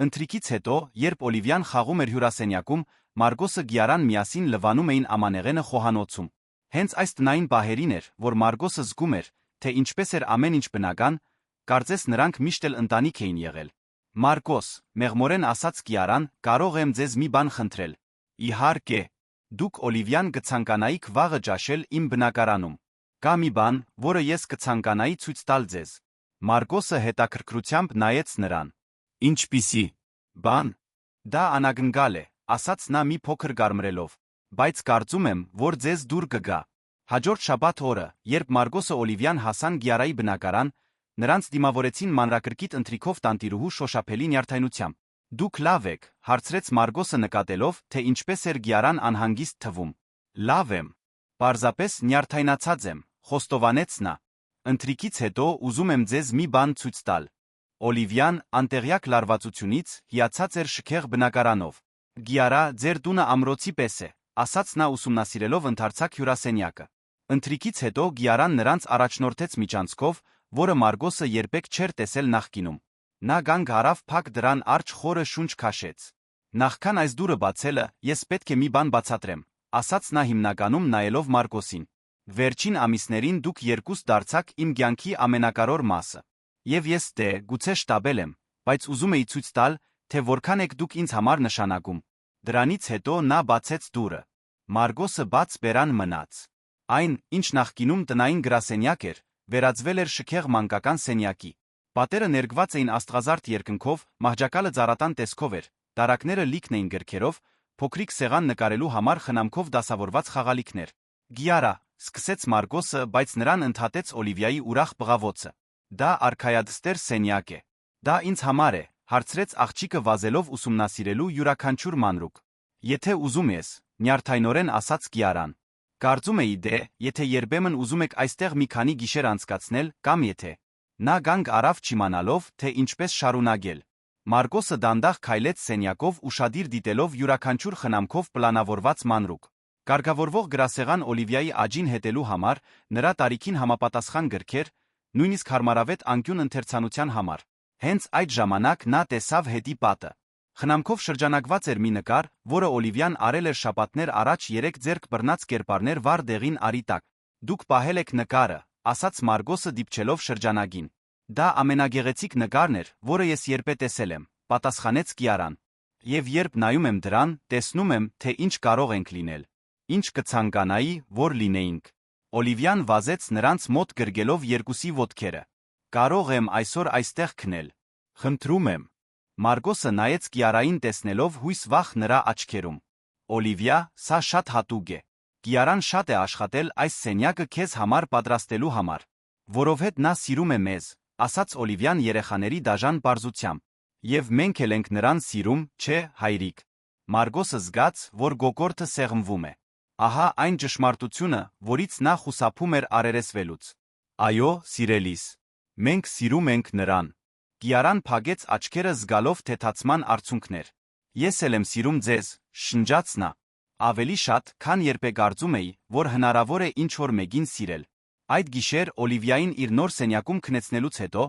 Ընթրիքից հետո, երբ Օլիվիան խաղում էր հյուրասենյակում, Մարկոսը Գիարան միասին լվանում էին ամանեղենը խոհանոցում։ Հենց այս տնային պահերին էր, որ Մարկոսը զգում էր, թե ինչպես էր ամեն ինչ բնական, կարծես նրանք միշտ էլ ընտանիք էին եղել։ Մարկոս, մեղմորեն ասաց Կիարան, կարող եմ ձեզ մի բան խնդրել։ Իհարկե, դուք Օլիվիան կցանկանայիք վաղը ճաշել իմ բնակարանում։ Կա մի բան, որը ես կցանկանայի ցույց տալ ձեզ։ Մարկոսը հետաքրքրությամբ նայեց նրան։ Ինչպիսի բան։ Դա անագնկալ է, ասաց նա մի փոքր գարմրելով, բայց կարծում եմ, որ ձեզ դուր կգա։ Հաջորդ շաբաթ օրը, երբ Մարկոսը Օլիվիան հասան Գիարայի բնակարան, նրանց դիմավորեցին մանրակրկիտ ընթրիքով տանտիրուհու շոշափելի նյարդայնությամբ։ Դուք լավ եք, հարցրեց Մարկոսը նկատելով, թե ինչպես էր Գիարան անհանգիստ թվում։ Լավ եմ։ Պարզապես նյարդայնացած եմ, խոստովանեց նա։ Ընթրիքից հետո ուզում եմ ձեզ մի բան ցույց տալ։ Օլիվիան, անտեղյակ լարվածությունից, հիացած էր շքեղ բնակարանով։ Գիարա, ձեր տունը ամրոցի պես է, ասաց նա ուսումնասիրելով ընդարձակ հյուրասենյակը։ Ընթրիքից հետո Գիարան նրանց առաջնորդեց միջանցքով, որը Մարկոսը երբեք չէր տեսել նախկինում։ Նա գանգ արավ փակ դրան արջ խորը շունչ քաշեց։ Նախքան այս դուռը բացելը, ես պետք է մի բան բացատրեմ, ասաց նա հիմնականում նայելով Մարկոսին։ Վերջին ամիսներին դուք երկուստ դարձաք իմ կյանքի ամենակարևոր մասը։ Եվ ես գուցե շտաբել եմ, բայց ուզում էի ցույց տալ, թե որքան եք դուք ինձ համար նշանակում։ Դրանից հետո նա բացեց դուռը։ Մարգոսը բաց բերան մնաց։ Այն, ինչ նախկինում տնային գրասենյակ էր, վերածվել էր շքեղ մանկական սենյակի։ Պատերը ներկված էին աստղազարդ երկնքով, մահճակալը ծառատան տեսքով էր, դարակները լիքն էին գրքերով, փոքրիկ սեղան նկարելու համար խնամքով դասավորված խաղալիքներ։ Գիարա, սկսեց Մարգոսը, բայց նրան ընդհատեց Օլիվիայի ուրախ բղավոցը։ Դա արքայադստեր սենյակ է։ Դա ինձ համար է, հարցրեց աղջիկը վազելով ուսումնասիրելու յուրաքանչյուր մանրուք։ Եթե ուզում ես, նյարդայնորեն ասաց Գիարան։ Կարծում էի դե, եթե երբեմն ուզում եք այստեղ մի քանի գիշեր անցկացնել, կամ եթե։ Նա գանգ արավ չիմանալով, թե ինչպես շարունակել։ Մարգոսը դանդաղ քայլեց սենյակով ուշադիր դիտելով յուրաքանչյուր խնամքով պլանավորված մանրուք։ Կարգավորվող գրասեղան Օլիվիայի աջին հետելու համար, նրա տարիքին համապատասխան գրքեր, նույնիսկ հարմարավետ անկյուն ընթերցանության համար։ Հենց այդ ժամանակ նա տեսավ հետի պատը։ Խնամքով շրջանակված էր մի նկար, որը Օլիվիան արել էր շաբաթներ առաջ 3 ձեռք բռնած կերպարներ վառ դեղին արի տակ։ Դուք պահել եք նկարը, ասաց Մարգոսը դիպչելով շրջանագին։ Դա ամենագեղեցիկ նկարն էր, որը ես երբեք տեսել եմ, պատասխանեց Կիարան։ Եվ երբ նայում եմ դրան, տեսնում եմ, թե ինչ կարող ենք լինել։ Ինչ կցանկանայի, որ լինեինք։ Օլիվիան վազեց նրանց մոտ գրգելով երկուսի ոտքերը։ Կարող եմ այսօր այստեղ քնել։ Խնդրում եմ։ Մարգոսը նայեց Կիարային տեսնելով հույս վախ նրա աչքերում։ Օլիվիա, սա շատ հատուկ է։ Կիարան շատ է աշխատել այս սենյակը քեզ համար պատրաստելու համար։ Որովհետև նա սիրում է մեզ, ասաց Օլիվիան երեխաների դաժան պարզությամբ։ Եվ մենք էլ ենք նրան սիրում, չէ, հայրիկ։ Մարգոսը զգաց, որ գոգորտը սեղմվում է։ Ահա այն ճշմարտությունը, որից նա խուսափում էր առերեսվելուց։ Այո, սիրելիս։ Մենք սիրում ենք նրան։ Կիարան փակեց աչքերը զգալով թեթացման արդյունքներ։ Ես էլ եմ սիրում ձեզ, շնջաց նա։ Ավելի շատ, քան երբեք կարծում էի, որ հնարավոր է ինչ-որ մեկին սիրել։ Այդ գիշեր Օլիվիային իր նոր սենյակում քնեցնելուց հետո,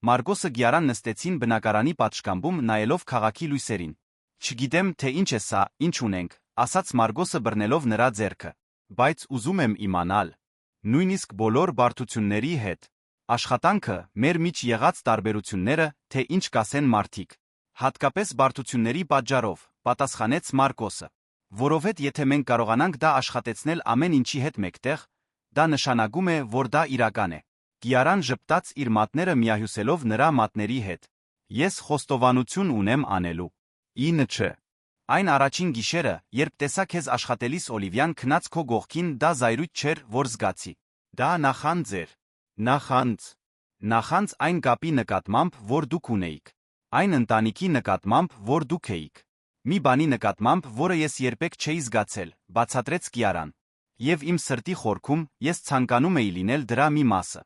Մարգոսը Գիարան նստեցին բնակարանի պատշգամբում նայելով քաղաքի լույսերին։ Չգիտեմ, թե ինչ է սա, ինչ ունենք, ասաց Մարգոսը բռնելով նրա ձեռքը։ Բայց ուզում եմ իմանալ։ Նույնիսկ բոլոր բարդությունների հետ։ Աշխատանքը, մեր միջ եղած տարբերությունները, թե ինչ կասեն մարդիկ։ Հատկապես բարդությունների պատճառով, պատասխանեց Մարգոսը։ Որովհետև եթե մենք կարողանանք դա աշխատեցնել ամեն ինչի հետ մեկտեղ, դա նշանակում է, որ դա իրական է։ Կիարան ժպտաց իր մատները միահյուսելով նրա մատների հետ։ Ես խոստովանություն ունեմ անելու։ Ինը չէ։ Այն առաջին գիշերը, երբ տեսա քեզ աշխատելիս Օլիվիան քնած քո գողքին, դա զայրույթ չէր, որ զգացի։ Դա նախանձ էր։ Նախանձ։ Նախանձ այն կապի նկատմամբ, որ դուք ունեիք։ Այն ընտանիքի նկատմամբ, որ դուք էիք։ Մի բանի նկատմամբ, որը ես երբեք չէի զգացել, բացատրեց Կիարան։ Եվ իմ սրտի խորքում ես ցանկանում էի լինել դրա մի մասը։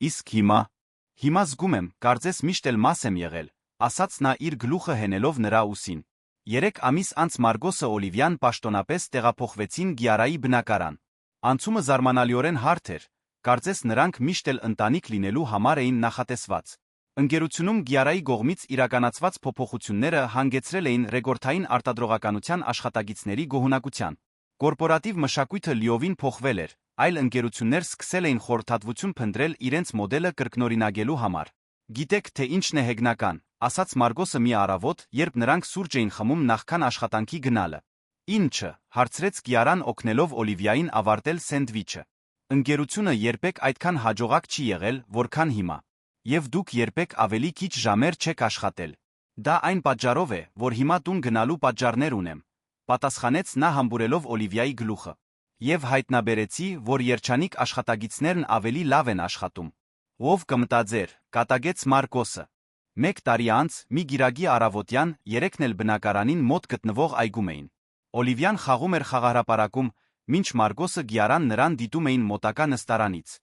Իսկ հիմա զգում եմ, կարծես միշտ էլ մաս եմ եղել, ասաց նա իր գլուխը հենելով նրա ուսին։ 3 ամիս անց Մարգոսը Օլիվիան պաշտոնապես տեղափոխվեցին Գիարայի բնակարան։ Անցումը զարմանալիորեն հարթ էր, կարծես նրանք միշտ էլ ընտանիք լինելու համար էին նախատեսված։ Ընկերությունում Գիարայի կողմից իրականացված փոփոխությունները հանգեցրել էին ռեկորդային արտադրողականության աշխատագիտների գոհունակության։ Կորպորատիվ մշակույթը լիովին փոխվել էր, այլ ընկերություններ սկսել էին խորհրդատվություն փնտրել իրենց մոդելը կրկնօրինակելու համար։ Գիտեք, թե ինչն է հեգնական, ասաց Մարգոսը մի առավոտ, երբ նրանք սուրճ էին խմում նախքան աշխատանքի գնալը։ Ինչը, հարցրեց Կիարան օգնելով Օլիվիային ավարտել սենդվիչը։ Ընկերությունը երբեք այդքան հաջողակ չի եղել, որքան հիմա։ Եվ դուք երբեք ավելի քիչ ժամեր չեք աշխատել։ Դա այն պատճառով է, որ հիմա տուն գնալու պատճառներ ունեմ, պատասխանեց նա համբուրելով Օլիվիայի գլուխը։ Եվ հայտնաբերեցի, որ երջանիկ աշխատագիցներն ավելի լավ են աշխատում։ Ով կմտածեր, կատակեց Մարգոսը։ 1 տարի անց, մի գիրագի առավոտյան, երեքն էլ բնակարանին մոտ գտնվող այգում էին։ Օլիվիան խաղում էր խաղահրապարակում, մինչ Մարգոսը Գիարան նրան դիտում էին մոտակա նստարանից։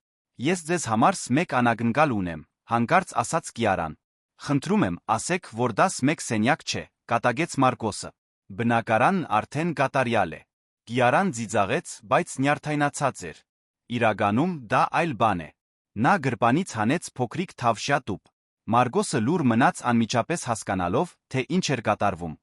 Ես ձեզ համար մեկ անագնկալ ունեմ, հանկարծ ասաց Կիարան։ Խնդրում եմ, ասեք, որ դա մեկ սենյակ չէ, կատակեց Մարգոսը։ Բնակարանն արդեն կատարյալ է։ Կիարան ծիծաղեց, բայց նյարդայնացած էր։ Իրականում դա այլ բան է։ Նա գրպանից հանեց փոքրիկ թավշյա տուփ։ Մարգոսը լուր մնաց անմիջապես հասկանալով, թե ինչ էր կատարվում։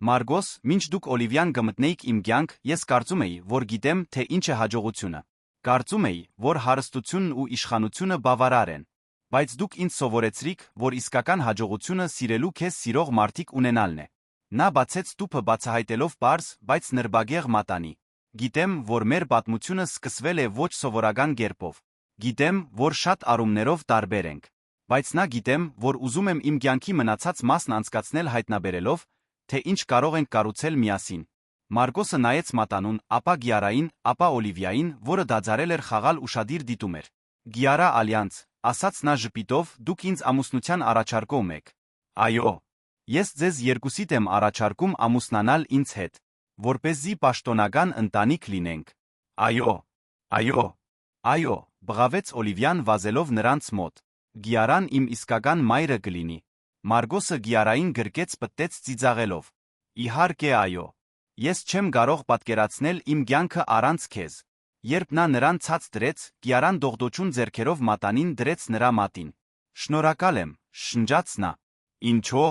Մարգոս, մինչ դուք Օլիվիան կմտնեիք իմ կյանք, ես կարծում էի, որ գիտեմ, թե ինչ է հաջողությունը։ Կարծում էի, որ հարստությունն ու իշխանությունը բավարար են։ Բայց դուք ինձ սովորեցրիք, որ իսկական հաջողությունը սիրելու քեզ սիրող մարդիկ ունենալն է։ Նա բացեց տուփը բացահայտելով պարզ, բայց նրբագեղ մատանի։ Գիտեմ, որ մեր պատմությունը սկսվել է ոչ սովորական կերպով։ Գիտեմ, որ շատ առումներով տարբեր ենք։ Բայց նա գիտեմ, որ ուզում եմ իմ կյանքի մնացած մասն անցկացնել հայտնաբերելով, թե ինչ կարող ենք կառուցել միասին։ Մարգոսը նայեց մատանուն, ապա Գիարային, ապա Օլիվիային, որը դադարել էր խաղալ ուշադիր դիտում էր։ Գիարա Ալյանց, ասաց նա ժպիտով, դուք ինձ ամուսնության առաջարկում եք։ Այո։ Ես ձեզ երկուսիդ եմ առաջարկում ամուսնանալ ինձ հետ, որպեսզի պաշտոնական ընտանիք լինենք։ Այո, այո, այո, բղավեց Օլիվիան վազելով նրանց մոտ։ Գիարան իմ իսկական մայրը կլինի։ Մարգոսը Գիարային գրկեց պտտեց ծիծաղելով։ Իհարկե այո։ Ես չեմ կարող պատկերացնել իմ կյանքը առանց քեզ։ Երբ նա նրան ցած դրեց, Գիարան դողդոջուն ձեռքերով մատանին դրեց նրա մատին։ Շնորհակալ եմ, շնջաց նա։ Ինչո՞։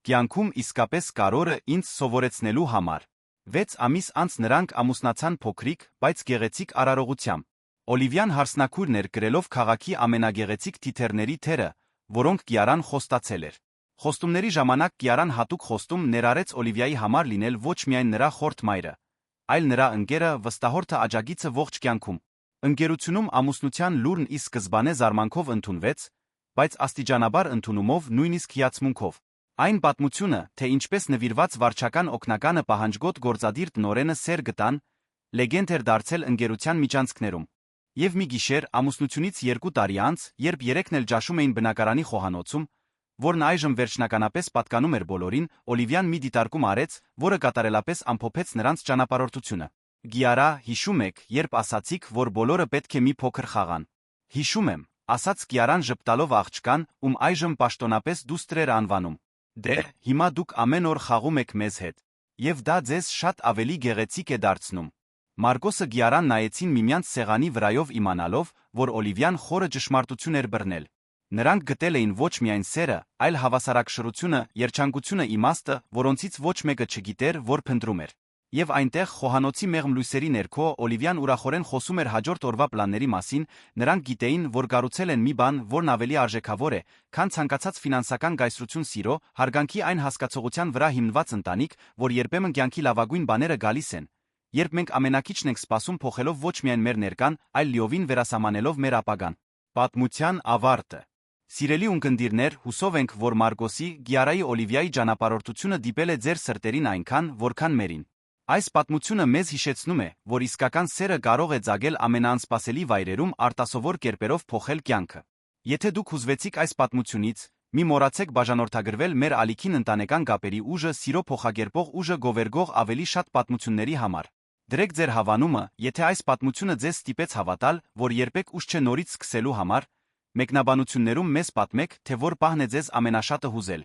Կյանքում իսկապես կարորը ինձ սովորեցնելու համար։ 6 ամիս անց նրանք ամուսնացան փոքրիկ, բայց գեղեցիկ արարողությամբ։ Օլիվիան հարսնաքույրն էր գրելով քաղաքի ամենագեղեցիկ թիթեռների թերը, որոնք Գիարան խոստացել էր։ Խոստումների ժամանակ Գիարան հատուկ խոստում ներառեց Օլիվիայի համար լինել ոչ միայն նրա խորթ մայրը, այլ նրա ընկերը, վստահորդը, աջակիցը ողջ կյանքում։ Ընկերությունում ամուսնության լուրն ի սկզբանե զարմանքով ընդունվեց, բայց աստիճանաբար ընդունումով, նույնիսկ հիացմունքով։ Այն պատմությունը, թե ինչպես նվիրված վարչական օգնականը պահանջգոտ գործադիր տնօրենը սեր գտան, լեգենդ էր դարձել ընկերության միջանցքներում։ Եվ մի գիշեր, ամուսնությունից 2 տարի անց, երբ երեքն էլ ճաշում էին բնակարանի խոհանոցում, որն այժմ վերջնականապես պատկանում էր բոլորին, Օլիվիան մի դիտարկում արեց, որը կատարելապես ամփոփեց նրանց ճանապարհորդությունը։ Գիարա, հիշում եք, երբ ասացիք, որ բոլորը պետք է մի փոքր խաղան։ Հիշում եմ, ասաց Գիարան ժպտալով աղջկան, ում այժմ պաշտոնապես դուստր էր անվանում։ Դե, հիմա դուք ամեն օր խաղում եք մեզ հետ։ Եվ դա ձեզ շատ ավելի գեղեցիկ է դարձնում։ Մարգոսը Գիարան նայեցին միմյանց սեղանի վրայով իմանալով, որ Օլիվիան խորը ճշմարտություն էր բռնել։ Նրանք գտել էին ոչ միայն սերը, այլ հավասարակշռությունը, երջանկությունը, իմաստը, որոնցից ոչ մեկը չգիտեր, որ փնտրում էր։ Եվ այնտեղ, խոհանոցի մեղմ լույսերի ներքո, Օլիվիան ուրախորեն խոսում էր հաջորդ օրվա պլանների մասին, նրանք գիտեին, որ կառուցել են մի բան, որն ավելի արժեքավոր է, քան ցանկացած ֆինանսական գայսրություն սիրո, հարգանքի այն հասկացողության վրա հիմնված ընտանիք, որ երբեմն կյանքի լավագույն բաները գալիս են, երբ մենք ամենակիչն ենք սպասում փոխելով ոչ միայն մեր ներկան, այլ լիովին վերասահմանելով մեր ապագան։ Պատմության ավարտը։ Սիրելի ունկնդիրներ, հուսով ենք, որ Մարգոսի, Գիարայի, Օլիվիայի ճանապարհորդությունը դիպել է ձեր սրտերին այնքան, որքան մերին։ Այս պատմությունը մեզ հիշեցնում է, որ իսկական սերը կարող է ծագել ամենաանսպասելի վայրերում արտասովոր կերպերով փոխել կյանքը։ Եթե դուք հուզվեցիք այս պատմությունից, մի մոռացեք բաժանորդագրվել մեր ալիքին ընտանեկան կապերի ուժը, սիրո փոխակերպող ուժը գովերգող ավելի շատ պատմությունների համար։ Դրեք ձեր հավանումը, եթե այս պատմությունը ձեզ ստիպեց հավատալ, որ երբեք ուշ չէ նորից սկսելու համար, մեկնաբանություններում մեզ պատմեք, թե որ պահն է ձեզ ամենաշատը հուզել։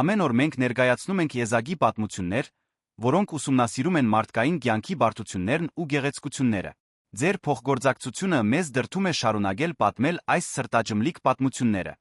Ամեն օր մենք ներկայացնում ենք եզակի պատմություններ, որոնք ուսումնասիրում են մարդկային կյանքի բարդություններն ու գեղեցկությունները։ Ձեր փոխգործակցությունը մեզ դրդում է շարունակել պատմել այս սրտաճմլիկ պատմությունները։